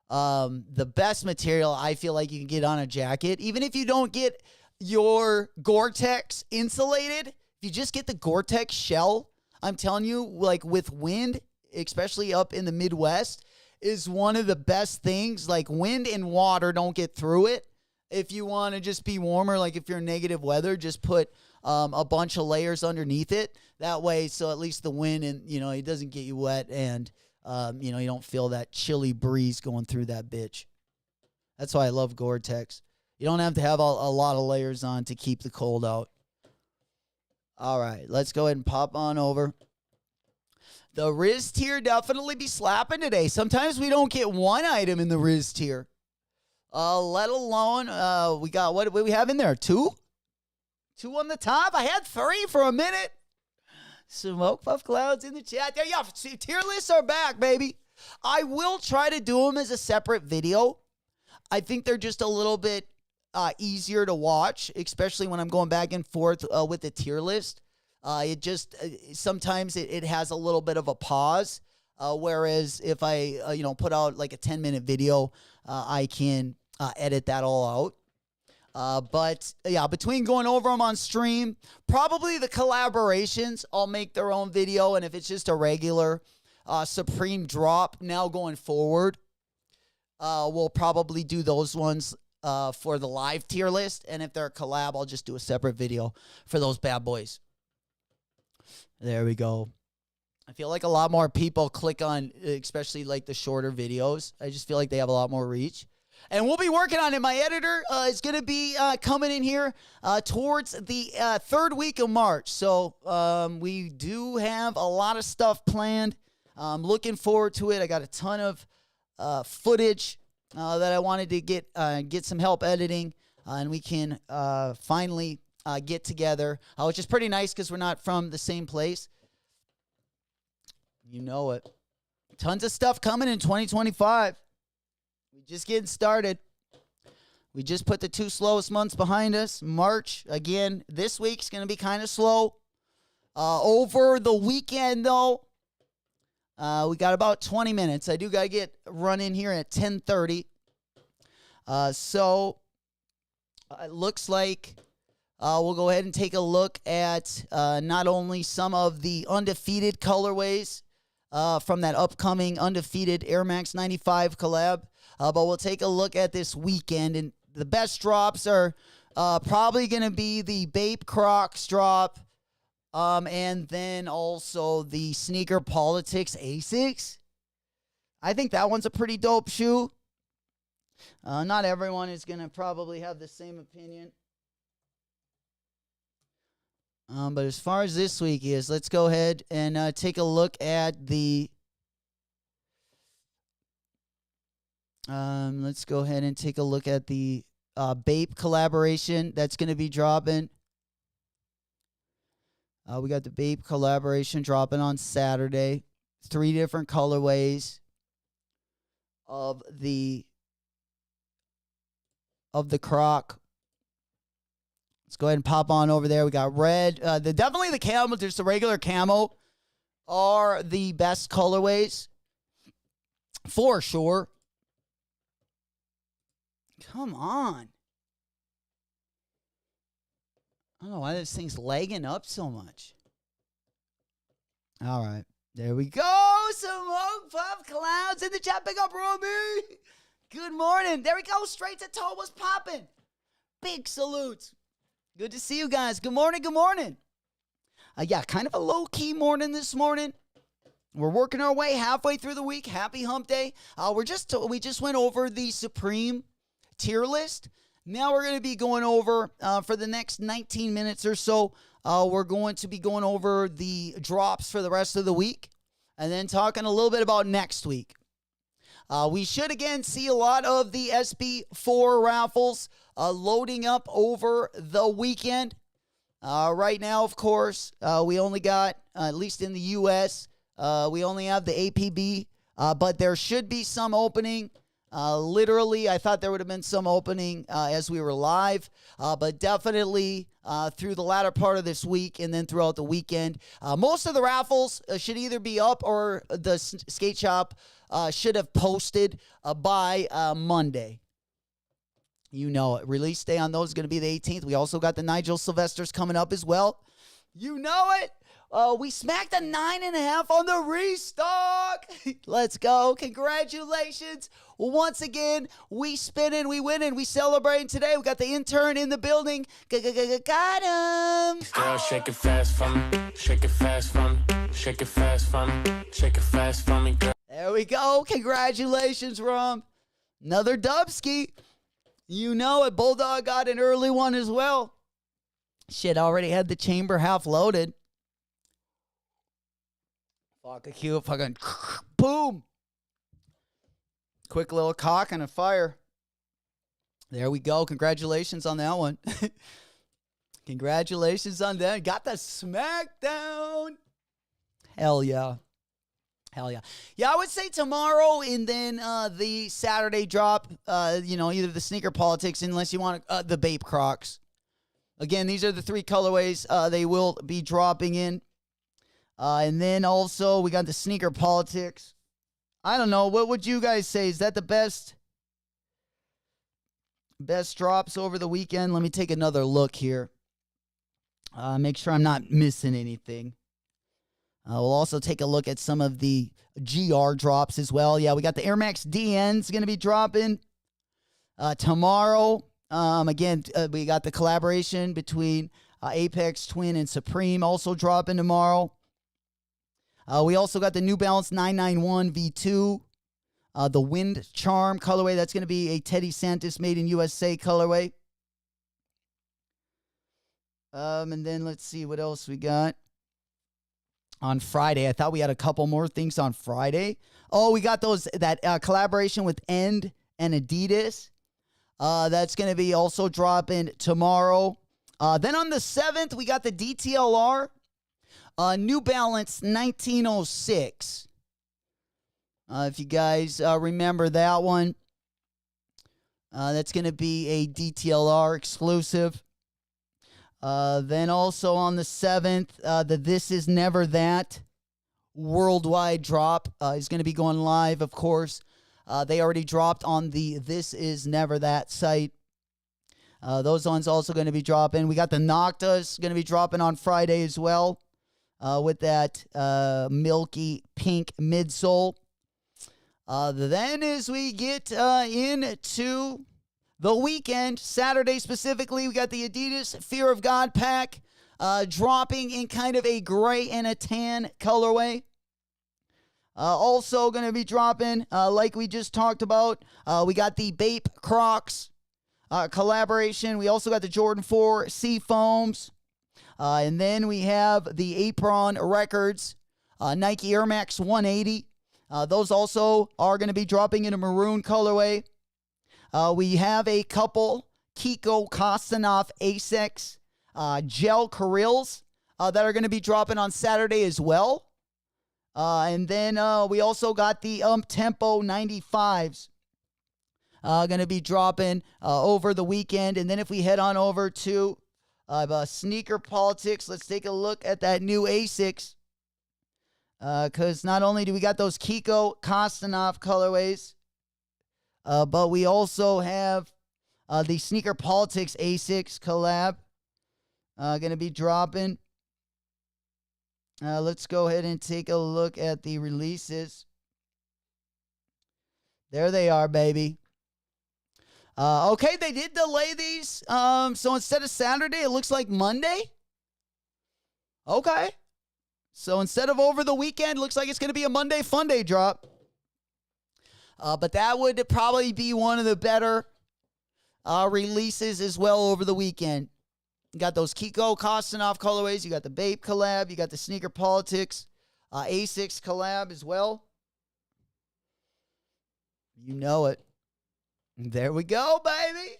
the best material I feel like you can get on a jacket. Even if you don't get your Gore-Tex insulated, if you just get the Gore-Tex shell, I'm telling you, like with wind, especially up in the Midwest, is one of the best things. Like wind and water don't get through it. If you want to just be warmer, like if you're in negative weather, just put a bunch of layers underneath it. That way, so at least the wind and, it doesn't get you wet and, you don't feel that chilly breeze going through that bitch. That's why I love Gore-Tex. You don't have to have a lot of layers on to keep the cold out. All right, let's go ahead and pop on over. The Riz tier definitely be slapping today. Sometimes we don't get one item in the Riz tier. Let alone, we got, what do we have in there? 2? 2 on the top? I had 3 for a minute. Smoke puff clouds in the chat. There you go. Tier lists are back, baby. I will try to do them as a separate video. I think they're just a little bit easier to watch, especially when I'm going back and forth with the tier list. It just sometimes it has a little bit of a pause. Whereas if I put out like a 10-minute video, I can edit that all out. But yeah, between going over them on stream, probably the collaborations, I'll make their own video. And if it's just a regular Supreme drop now going forward, we'll probably do those ones for the live tier list. And if they're a collab, I'll just do a separate video for those bad boys. There we go. I feel like a lot more people click on, especially like the shorter videos. I just feel like they have a lot more reach. And we'll be working on it. My editor is going to be coming in here towards the third week of March. So we do have a lot of stuff planned. I'm looking forward to it. I got a ton of footage that I wanted to get some help editing. And we can finally get together, which is pretty nice because we're not from the same place. You know it. Tons of stuff coming in 2025. We're just getting started. We just put the 2 slowest months behind us. March, again, this week's going to be kind of slow. Over the weekend, though, we got about 20 minutes. I do got to get running here at 10:30. So it looks like we'll go ahead and take a look at not only some of the undefeated colorways from that upcoming undefeated Air Max 95 collab, but we'll take a look at this weekend. And the best drops are probably going to be the Bape Crocs drop, and then also the Sneaker Politics Asics. I think that one's a pretty dope shoe. Not everyone is going to probably have the same opinion. But as far as this week is, let's go ahead and take a look at the. Let's go ahead and take a look at the Bape collaboration that's going to be dropping. We got the Bape collaboration dropping on Saturday. 3 different colorways of the Croc. Let's go ahead and pop on over there. We got red. Definitely the camo, just the regular camo, are the best colorways. For sure. Come on. I don't know why this thing's lagging up so much. All right. There we go. Smoke puff clouds in the chat. Big up, Romy. Good morning. There we go. Straight to toe was popping. Big salutes. Good to see you guys. Good morning. Good morning. Yeah, kind of a low-key morning this morning. We're working our way halfway through the week. Happy hump day. We just went over the Supreme tier list. Now we're going to be going over, for the next 19 minutes or so, we're going to be going over the drops for the rest of the week and then talking a little bit about next week. We should, again, see a lot of the SB4 raffles loading up over the weekend. Right now, of course, we only got, at least in the U.S., we only have the APB, but there should be some opening. Literally, I thought there would have been some opening as we were live, but definitely through the latter part of this week and then throughout the weekend. Most of the raffles should either be up or the skate shop should have posted by Monday. You know it. Release day on those is going to be the 18th. We also got the Nigel Sylvesters coming up as well. You know it. We smacked a 9.5 on the restock. Let's go. Congratulations. Once again, we spinning, we winning, we celebrating today. We got the intern in the building. Got him. Girl, shake it fast for me. Shake it fast for me. Shake it fast for me. Shake it fast for me, girl. There we go. Congratulations, Rom. Another Dubski. You know it. Bulldog got an early one as well. Shit, already had the chamber half loaded. Fuck a cue. Fucking boom. Quick little cock and a fire. There we go. Congratulations on that one. Congratulations on that. Got the smackdown. Hell yeah. Hell yeah. Yeah, I would say tomorrow and then the Saturday drop, either the sneaker politics, unless you want the Bape Crocs. Again, these are the 3 colorways they will be dropping in. And then also we got the sneaker politics. I don't know. What would you guys say? Is that the best drops over the weekend? Let me take another look here. Make sure I'm not missing anything. We'll also take a look at some of the GR drops as well. Yeah, we got the Air Max DNs going to be dropping tomorrow. Again, we got the collaboration between Aphex, Twin, and Supreme also dropping tomorrow. We also got the New Balance 991 V2, the Wind Charm colorway. That's going to be a Teddy Santis made in USA colorway. And then let's see what else we got. On Friday, I thought we had a couple more things on Friday. Oh, we got that collaboration with End and Adidas. That's going to be also dropping tomorrow. Then on the 7th, we got the DTLR New Balance 1906. If you guys remember that one, that's going to be a DTLR exclusive. Then also on the 7th, the This Is Never That worldwide drop is going to be going live, of course. They already dropped on the This Is Never That site. Those ones also going to be dropping. We got the Noctas going to be dropping on Friday as well with that milky pink midsole. Then as we get into the weekend, Saturday specifically, we got the Adidas Fear of God pack dropping in kind of a gray and a tan colorway. Also going to be dropping, like we just talked about, we got the Bape Crocs collaboration. We also got the Jordan 4 Sea Foams. And then we have the Apron Records Nike Air Max 180. Those also are going to be dropping in a maroon colorway. We have a couple Kiko Kostanov Asics gel Karills that are going to be dropping on Saturday as well. And then we also got the Tempo 95s going to be dropping over the weekend. And then if we head on over to sneaker politics, let's take a look at that new Asics. Because not only do we got those Kiko Kostanov colorways, but we also have the Sneaker Politics Asics collab going to be dropping. Let's go ahead and take a look at the releases. There they are, baby. Okay, they did delay these. So instead of Saturday, it looks like Monday. Okay. So instead of over the weekend, it looks like it's going to be a Monday Fun Day drop. But that would probably be one of the better releases as well over the weekend. You got those Kiko Kostanov colorways. You got the Bape collab. You got the Sneaker Politics Asics collab as well. You know it. There we go, baby.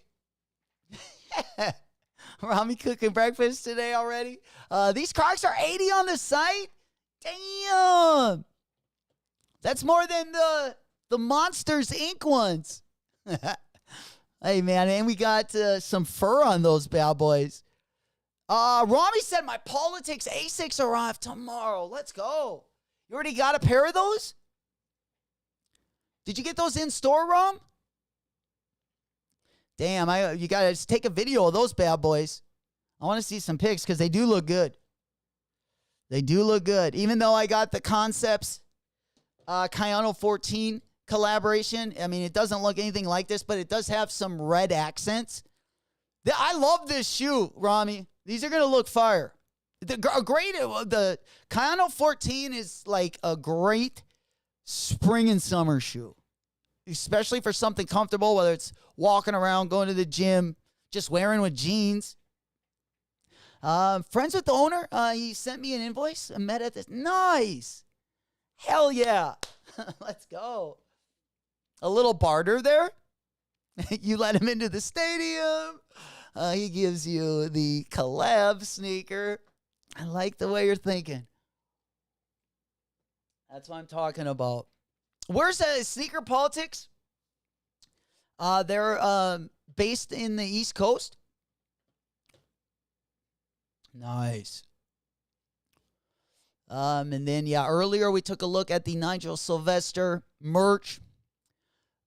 Rami cooking breakfast today already. These Crocs are 80 on the site. Damn. That's more than the Monsters Inc. ones. Hey, man, and we got some fur on those bad boys. Rami said my Politics Asics arrive tomorrow. Let's go. You already got a pair of those? Did you get those in store, Rom? Damn, you got to take a video of those bad boys. I want to see some pics because they do look good. They do look good. Even though I got the Concepts Kayano 14 collaboration. I mean, it doesn't look anything like this, but it does have some red accents. I love this shoe, Rami. These are going to look fire. The Kayano 14 is like a great spring and summer shoe, especially for something comfortable, whether it's walking around, going to the gym, just wearing with jeans. Friends with the owner, he sent me an invoice. I met at this. Nice. Hell yeah. Let's go. A little barter there. You let him into the stadium. He gives you the collab sneaker. I like the way you're thinking. That's what I'm talking about. Where's Sneaker Politics? They're based in the East Coast. Nice. And then, earlier we took a look at the Nigel Sylvester merch.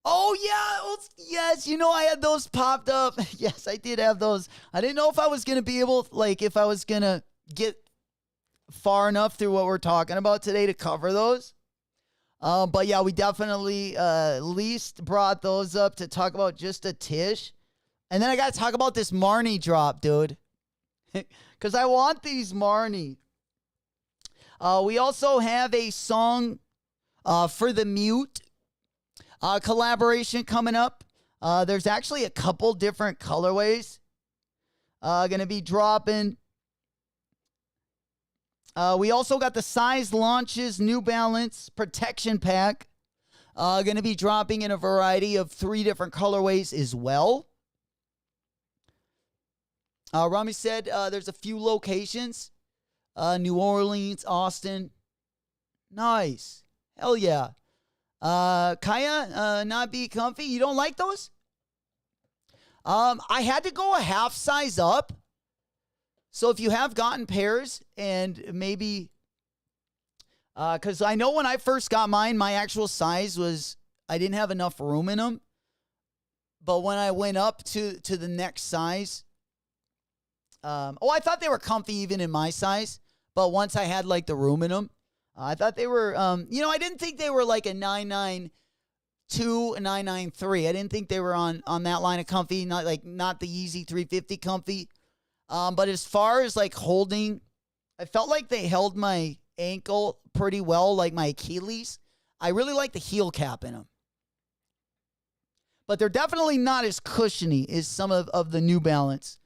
Oh, yeah. Yes, I had those popped up. Yes, I did have those. I didn't know if I was going to be able, if I was going to get far enough through what we're talking about today to cover those. But, yeah, we definitely at least brought those up to talk about just a tish. And then I got to talk about this Marnie drop, dude. Because I want these Marnie. We also have a song for the Mute collaboration coming up. There's actually a couple different colorways going to be dropping. We also got the Size Launches New Balance Protection Pack going to be dropping in a variety of 3 different colorways as well. Rami said there's a few locations. New Orleans, Austin. Nice. Hell yeah. Kaya, not be comfy. You don't like those? I had to go a half size up. So if you have gotten pairs and maybe, because I know when I first got mine, my actual size was, I didn't have enough room in them. But when I went up to the next size, I thought they were comfy even in my size. But once I had the room in them, I thought they were, I didn't think they were like a 992, a 993. I didn't think they were on that line of comfy, not the Yeezy 350 comfy. But as far as holding, I felt like they held my ankle pretty well, like my Achilles. I really like the heel cap in them. But they're definitely not as cushiony as some of the New Balance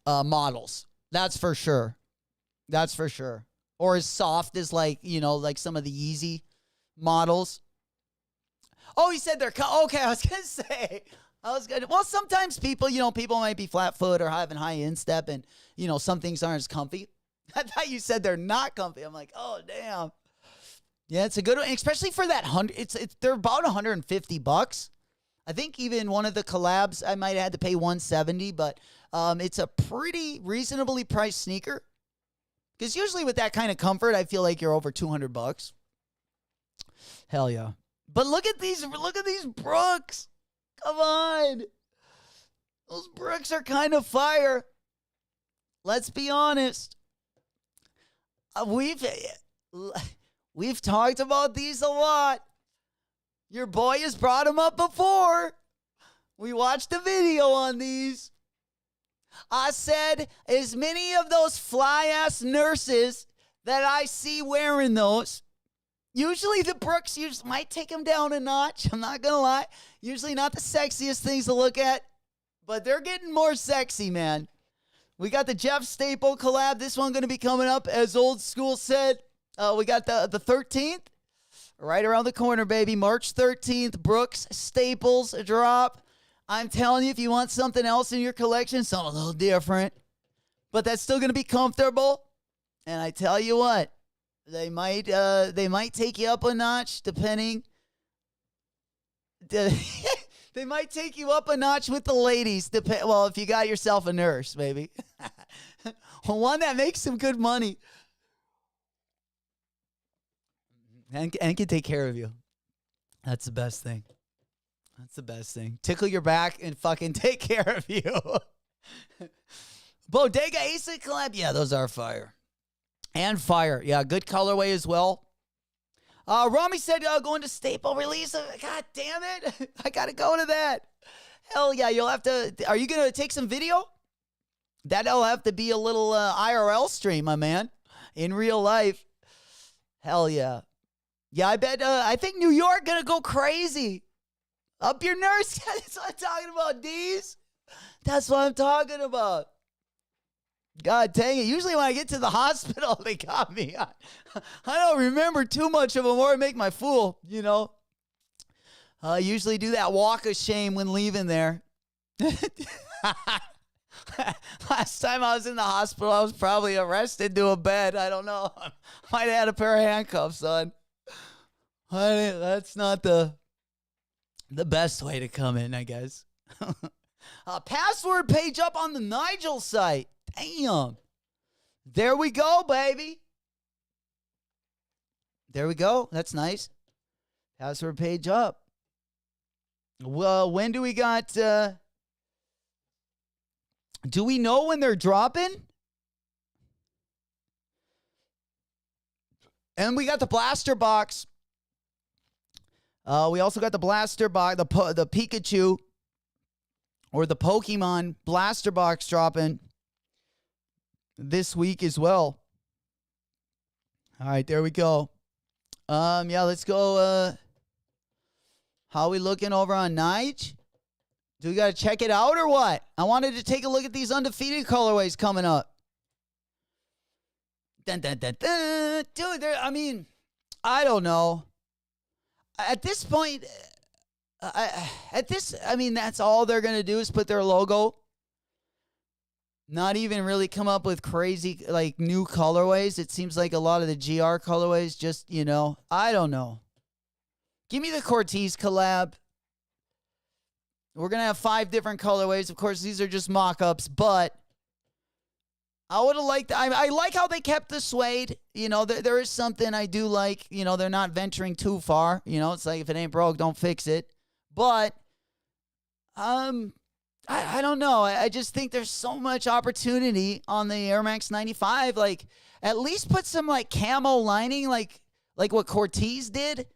models. That's for sure. That's for sure. Or as soft as some of the Yeezy models. Oh, he said they're okay. I was gonna say. Well, sometimes people might be flat foot or having high instep, and some things aren't as comfy. I thought you said they're not comfy. I'm like, oh damn. Yeah, it's a good one, especially for that they're about $150. I think even one of the collabs I might have had to pay $170, but it's a pretty reasonably priced sneaker. Because usually with that kind of comfort, I feel like you're over $200. Hell yeah. But look at these Brooks. Come on. Those Brooks are kind of fire. Let's be honest. We've talked about these a lot. Your boy has brought them up before. We watched a video on these. I said, as many of those fly-ass nurses that I see wearing those, usually the Brooks might take them down a notch. I'm not going to lie. Usually not the sexiest things to look at, but they're getting more sexy, man. We got the Jeff Staple collab. This one going to be coming up, as Old School said. We got the 13th, right around the corner, baby. March 13th, Brooks Staples drop. I'm telling you, if you want something else in your collection, something a little different, but that's still going to be comfortable. And I tell you what, they might take you up a notch, depending. They might take you up a notch with the ladies. Well, if you got yourself a nurse, maybe. One that makes some good money. And can take care of you. That's the best thing. That's the best thing. Tickle your back and fucking take care of you. Bodega Ace collab. Yeah, those are fire. And fire. Yeah, good colorway as well. Rami said going to Staple release. God damn it. I got to go to that. Hell yeah, you'll have to. Are you going to take some video? That'll have to be a little IRL stream, my man. In real life. Hell yeah. Yeah, I bet. I think New York going to go crazy. Up your nurse. That's what I'm talking about, D's. That's what I'm talking about. God dang it. Usually when I get to the hospital, they got me. I don't remember too much of them or make my fool, I usually do that walk of shame when leaving there. Last time I was in the hospital, I was probably arrested to a bed. I don't know. Might have had a pair of handcuffs on. That's not the best way to come in, I guess. Password page up on the Nigel site. Damn. There we go, baby. There we go. That's nice. Password page up. Well, when do we got... do we know when they're dropping? And we got the blaster box. We also got the blaster box, the Pikachu or the Pokemon blaster box dropping this week as well. All right, there we go. Yeah, let's go. How we looking over on Nige? Do we got to check it out or what? I wanted to take a look at these undefeated colorways coming up. Dun, dun, dun, dun. Dude, I mean, I don't know. At this point, that's all they're going to do is put their logo. Not even really come up with crazy, like, new colorways. It seems like a lot of the GR colorways just, I don't know. Give me the Cortez collab. We're going to have 5 different colorways. Of course, these are just mock-ups, but I would have liked... I like how they kept the suede. There is something I do like. They're not venturing too far. It's like if it ain't broke, don't fix it. But, I don't know. I just think there's so much opportunity on the Air Max 95. Like, at least put some, like, camo lining, like what Cortez did.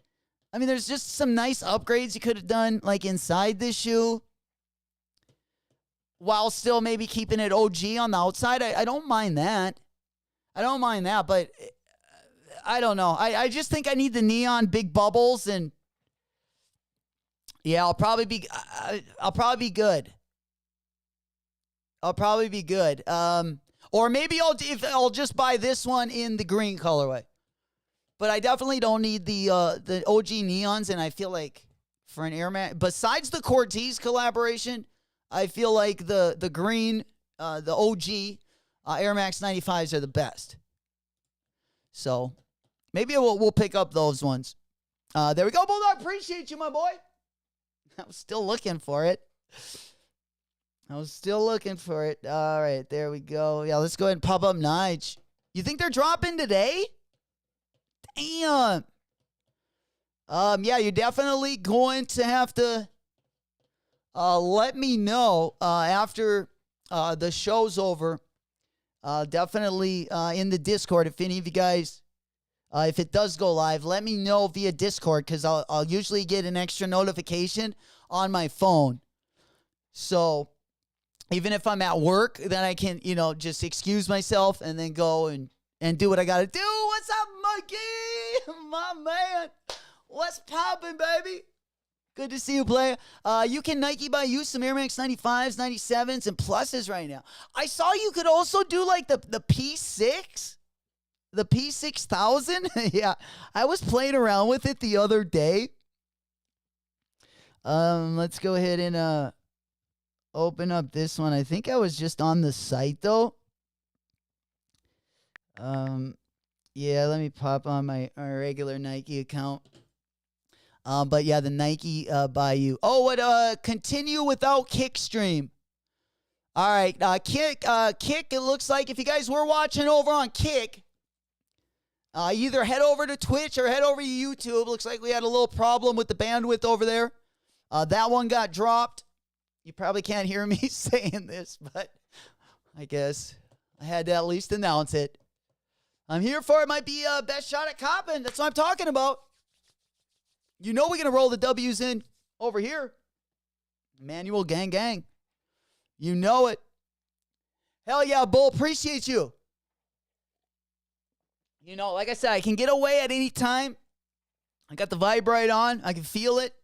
I mean, there's just some nice upgrades you could have done, like, inside this shoe, while still maybe keeping it OG on the outside. I don't mind that. But I don't know. I just think I need the neon big bubbles, and yeah, I'll probably be good. Or maybe I'll just buy this one in the green colorway. But I definitely don't need the OG neons, and I feel like for an Air Max, besides the Cortez collaboration, I feel like the green, the OG Air Max 95s are the best. So maybe we'll pick up those ones. There we go, Bulldog. Appreciate you, my boy. I was still looking for it. All right, there we go. Yeah, let's go ahead and pop up Nige. You think they're dropping today? Damn. Yeah, you're definitely going to have to let me know after the show's over. Definitely in the Discord. If any of you guys, if it does go live, let me know via Discord, because I'll usually get an extra notification on my phone. So even if I'm at work, then I can, just excuse myself and then go and do what I got to do. What's up, Mikey? My man. What's poppin', baby? Good to see you, player. You can Nike buy you some Air Max 95s, 97s, and pluses right now. I saw you could also do like the P6. The P6000. Yeah, I was playing around with it the other day. Let's go ahead and open up this one. I think I was just on the site though. Yeah, let me pop on my regular Nike account. But yeah, the Nike buy you. Oh, what continue without Kick stream. All right, Kick. It looks like if you guys were watching over on Kick, either head over to Twitch or head over to YouTube. Looks like we had a little problem with the bandwidth over there. That one got dropped. You probably can't hear me saying this, but I guess I had to at least announce it. I'm here for it. Might be best shot at copping. That's what I'm talking about. We're going to roll the W's in over here. Manual gang gang. You know it. Hell yeah, Bull. Appreciate you. Like I said, I can get away at any time. I got the Vibrite on. I can feel it.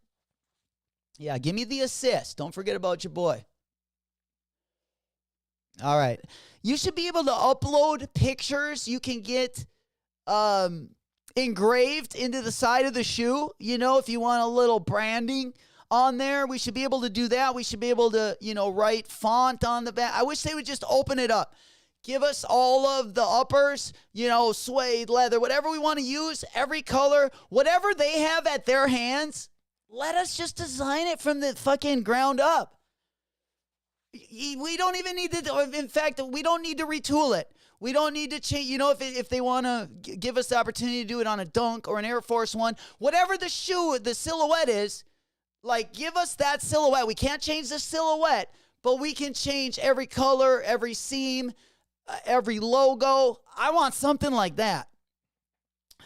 Yeah, give me the assist. Don't forget about your boy. All right. You should be able to upload pictures you can get engraved into the side of the shoe. If you want a little branding on there. We should be able to do that. We should be able to, write font on the back. I wish they would just open it up. Give us all of the uppers, suede, leather, whatever we want to use, every color, whatever they have at their hands. Let us just design it from the fucking ground up. We don't even need to, in fact, we don't need to retool it. We don't need to change, if they want to give us the opportunity to do it on a Dunk or an Air Force One, whatever the silhouette is, like, give us that silhouette. We can't change the silhouette, but we can change every color, every seam, every logo. I want something like that.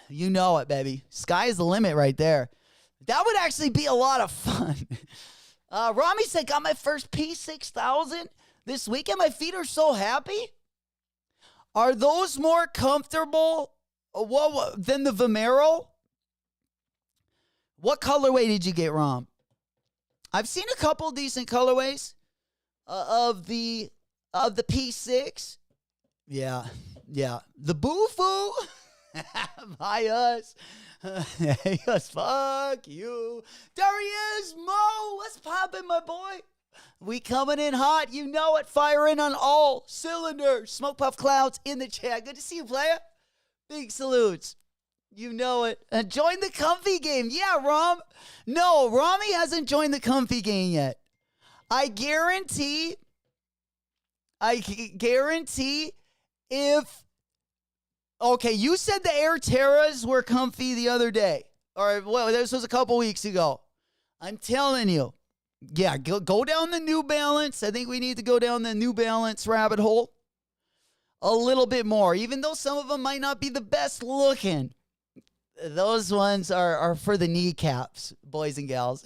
You know it, baby. Sky's the limit right there. That would actually be a lot of fun. Rami said, got my first P6000 this weekend. My feet are so happy. Are those more comfortable than the Vomero? What colorway did you get, Rom? I've seen a couple decent colorways of the P6. Yeah. The Boo-Foo. By us. Yes, fuck you. There he is, Mo. What's poppin', my boy? We coming in hot. You know it. Firing on all cylinders. Smoke Puff Clouds in the chat. Good to see you, player. Big salutes. You know it. And join the comfy game. Yeah, Rom. No, Rami hasn't joined the comfy game yet. I guarantee if... Okay, you said the Air Terras were comfy the other day. Or, well, this was a couple weeks ago. I'm telling you. Yeah, go down the New Balance. I think we need to go down the New Balance rabbit hole a little bit more. Even though some of them might not be the best looking. Those ones are for the kneecaps, boys and gals.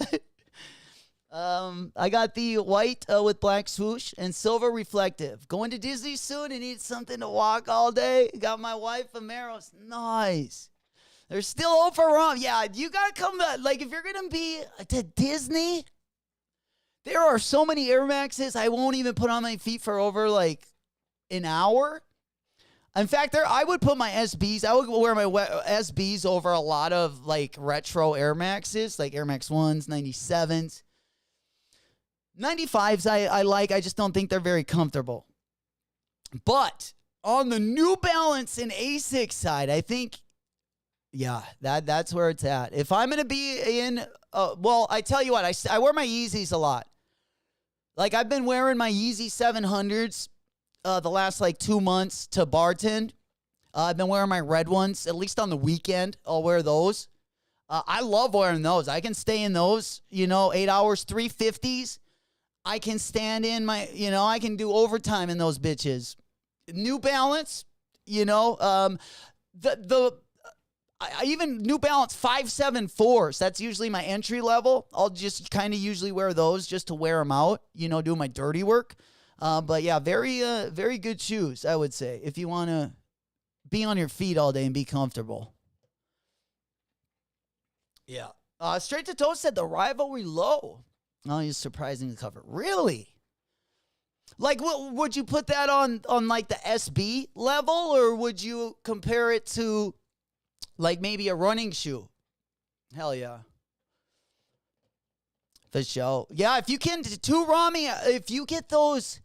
I got the white with black swoosh and silver reflective. Going to Disney soon and need something to walk all day. Got my wife Vomeros. Nice. They're still over Rom. Yeah, you got to come back. Like, if you're going to be to Disney, there are so many Air Maxes I won't even put on my feet for over, like, an hour. In fact, I would put my SBs. I would wear my SBs over a lot of, like, retro Air Maxes, like Air Max 1s, 97s. 95s I like. I just don't think they're very comfortable. But on the New Balance and Asics side, I think, yeah, that's where it's at. If I'm going to be in, well, I tell you what, I wear my Yeezys a lot. Like, I've been wearing my Yeezy 700s the last, like, 2 months to bartend. I've been wearing my red ones, at least on the weekend. I'll wear those. I love wearing those. I can stay in those, 8 hours, 350s. I can stand in my, I can do overtime in those bitches. New Balance, I even New Balance 574s. That's usually my entry level. I'll just kind of usually wear those just to wear them out, do my dirty work. But yeah, very good shoes, I would say, if you want to be on your feet all day and be comfortable. Yeah. Straight to Toe said the rivalry low. Oh, he's surprising the cover. Really? Like, would you put that on like the SB level, or would you compare it to like maybe a running shoe? Hell yeah. For sure. Yeah, if you can, too, Rami, if you get those,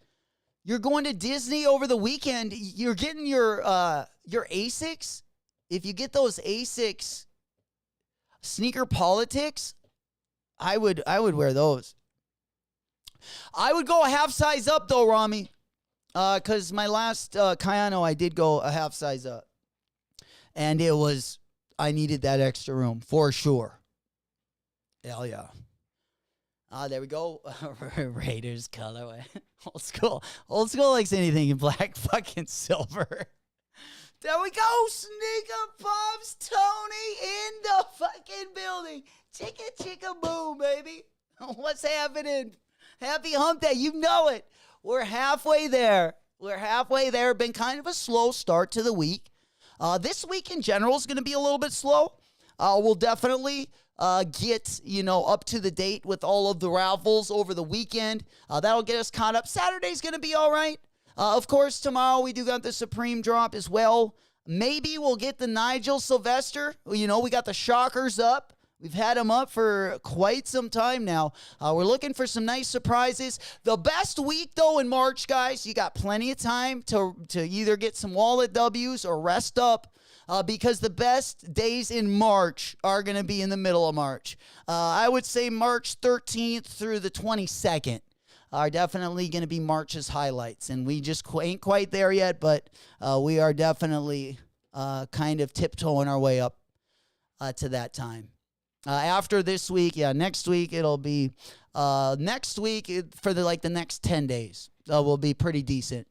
you're going to Disney over the weekend, you're getting your Asics. If you get those Asics sneaker politics, I would wear those. I would go a half size up though, Rami. Because my last Kayano, I did go a half size up. And I needed that extra room for sure. Hell yeah. There we go. Raiders colorway. Old school likes anything in black fucking silver. There we go. Sneaker Pops Tony in the fucking building. Chicka boom, baby. What's happening? Happy hump day. You know it. We're halfway there. Been kind of a slow start to the week. This week in general is going to be a little bit slow. We'll definitely get, up to the date with all of the raffles over the weekend. That'll get us caught up. Saturday's going to be all right. Of course, tomorrow we do got the Supreme drop as well. Maybe we'll get the Nigel Sylvester. We got the Shockers up. We've had them up for quite some time now. We're looking for some nice surprises. The best week, though, in March, guys, you got plenty of time to either get some wallet W's or rest up because the best days in March are going to be in the middle of March. I would say March 13th through the 22nd are definitely going to be March's highlights. And we just ain't quite there yet, but we are definitely kind of tiptoeing our way up to that time. After this week, next week it'll be next week for the next 10 days will be pretty decent.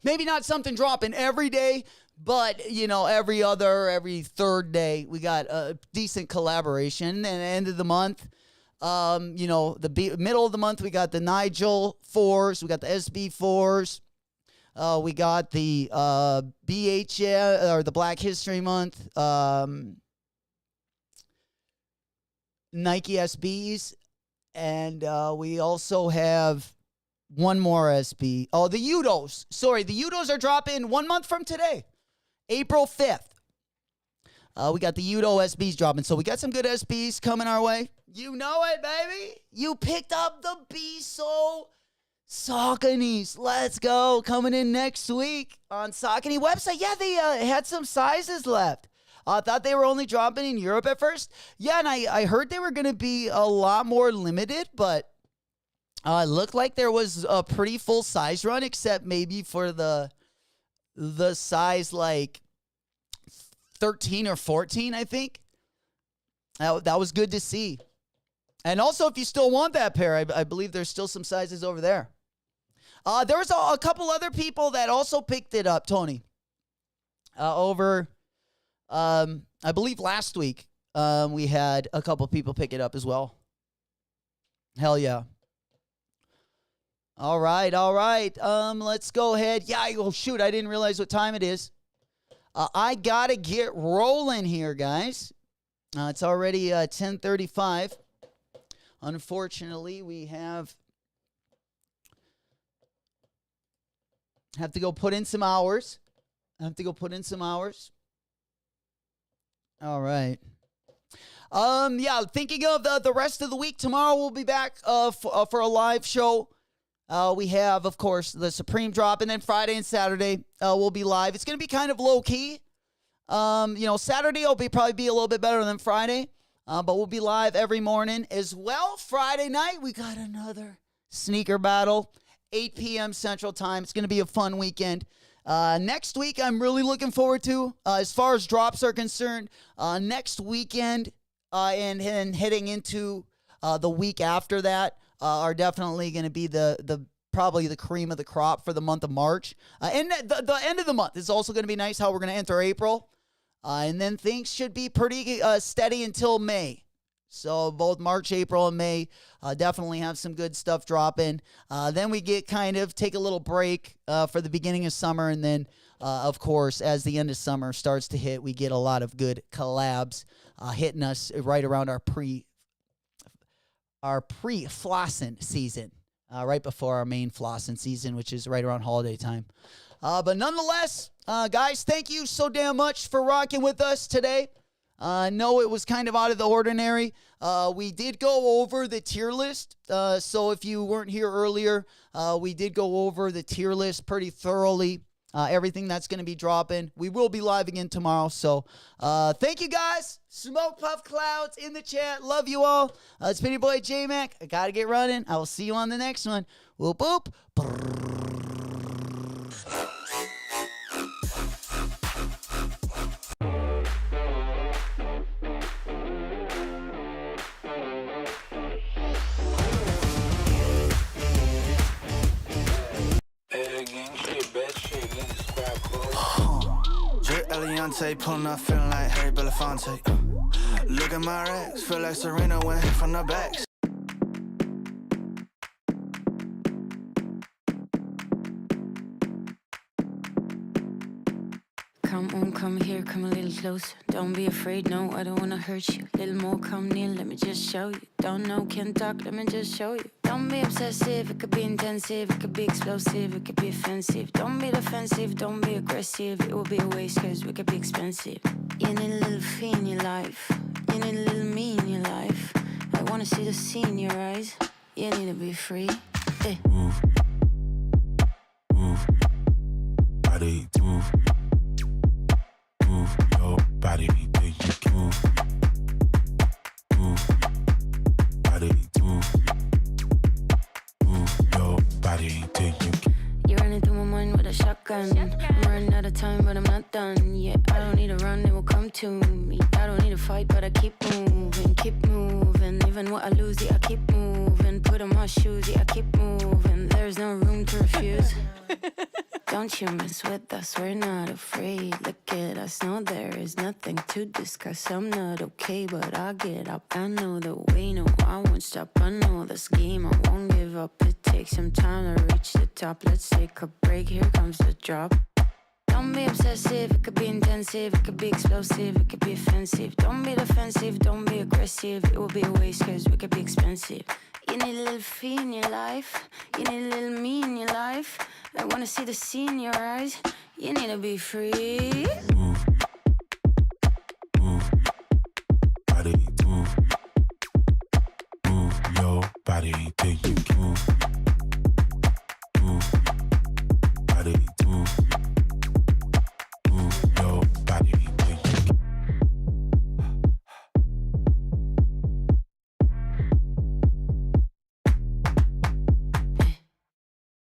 Maybe not something dropping every day, but every third day we got a decent collaboration. And end of the month, the middle of the month we got the Nigel 4s, we got the SB 4s, we got the BHM or the Black History Month. Nike SBs, and we also have one more SB. Oh, the Udos. Sorry, the Udos are dropping 1 month from today, April 5th. We got the Udo SBs dropping, so we got some good SBs coming our way. You know it, baby. You picked up the Biso Sauconys. Let's go. Coming in next week on Saucony website. Yeah, they had some sizes left. I thought they were only dropping in Europe at first. Yeah, and I heard they were going to be a lot more limited, but it looked like there was a pretty full size run, except maybe for the size like 13 or 14, I think. That was good to see. And also, if you still want that pair, I believe there's still some sizes over there. There was a couple other people that also picked it up, Tony, over... I believe last week we had a couple people pick it up as well. Hell yeah. All right. Let's go ahead. Yeah, oh shoot, I didn't realize what time it is. I gotta get rolling here, guys. It's already 10:35. Unfortunately, we have to go put in some hours. All right. Thinking of the rest of the week, tomorrow we'll be back for a live show. We have, of course, the Supreme drop, and then Friday and Saturday we'll be live. It's going to be kind of low-key. Saturday will probably be a little bit better than Friday, but we'll be live every morning as well. Friday night, we got another sneaker battle, 8 p.m. Central Time. It's going to be a fun weekend. Next week, I'm really looking forward to, as far as drops are concerned, next weekend and heading into the week after that are definitely going to be the probably the cream of the crop for the month of March. And the end of the month is also going to be nice, how we're going to enter April. And then things should be pretty steady until May. So both March, April, and May definitely have some good stuff dropping. Then we take a little break for the beginning of summer. And then, of course, as the end of summer starts to hit, we get a lot of good collabs hitting us right around our pre-flossing season, right before our main flossing season, which is right around holiday time. But nonetheless, guys, thank you so damn much for rocking with us today. No, it was kind of out of the ordinary. We did go over the tier list. So if you weren't here earlier, we did go over the tier list pretty thoroughly. Everything that's going to be dropping. We will be live again tomorrow. So thank you guys. Smoke Puff Clouds in the chat. Love you all. It's Penny Boy J-Mac. I got to get running. I will see you on the next one. Whoop, whoop. Eliante, pulling up, feeling like Harry Belafonte. Look at my racks, feel like Serena went hit from the backs. Come on, come here, come a little closer. Don't be afraid, no, I don't wanna hurt you. Little more, come near, let me just show you. Don't know, can't talk, let me just show you. Don't be obsessive, it could be intensive, it could be explosive, it could be offensive. Don't be defensive, don't be aggressive, it will be a waste cause we could be expensive. You need a little fee in your life, you You need a little me in your life. I wanna see the sea in your eyes. You need to be free. Eh. Move, move, body move, move your body till you can move, move, body move, move your body till you can. You're running through my mind with a shotgun. I'm running out of time, but I'm not done. Yeah, I don't need to run, it will come to me. I don't need to fight, but I keep moving, keep moving. Even what I lose, yeah, I keep moving. Put on my shoes, yeah, I keep moving. There's no room to refuse. Don't you mess with us, we're not afraid. Look at us, no, there is nothing to discuss. I'm not okay, but I'll get up. I know the way, no, I won't stop. I know this game, I won't give up. It takes some time to reach the top. Let's take a break, here comes the drop. Don't be obsessive, it could be intensive, it could be explosive, it could be offensive. Don't be defensive, don't be aggressive, it will be a waste cause we could be expensive. You need a little fee in your life, you need a little me in your life. I wanna see the sea in your eyes, you need to be free. Move,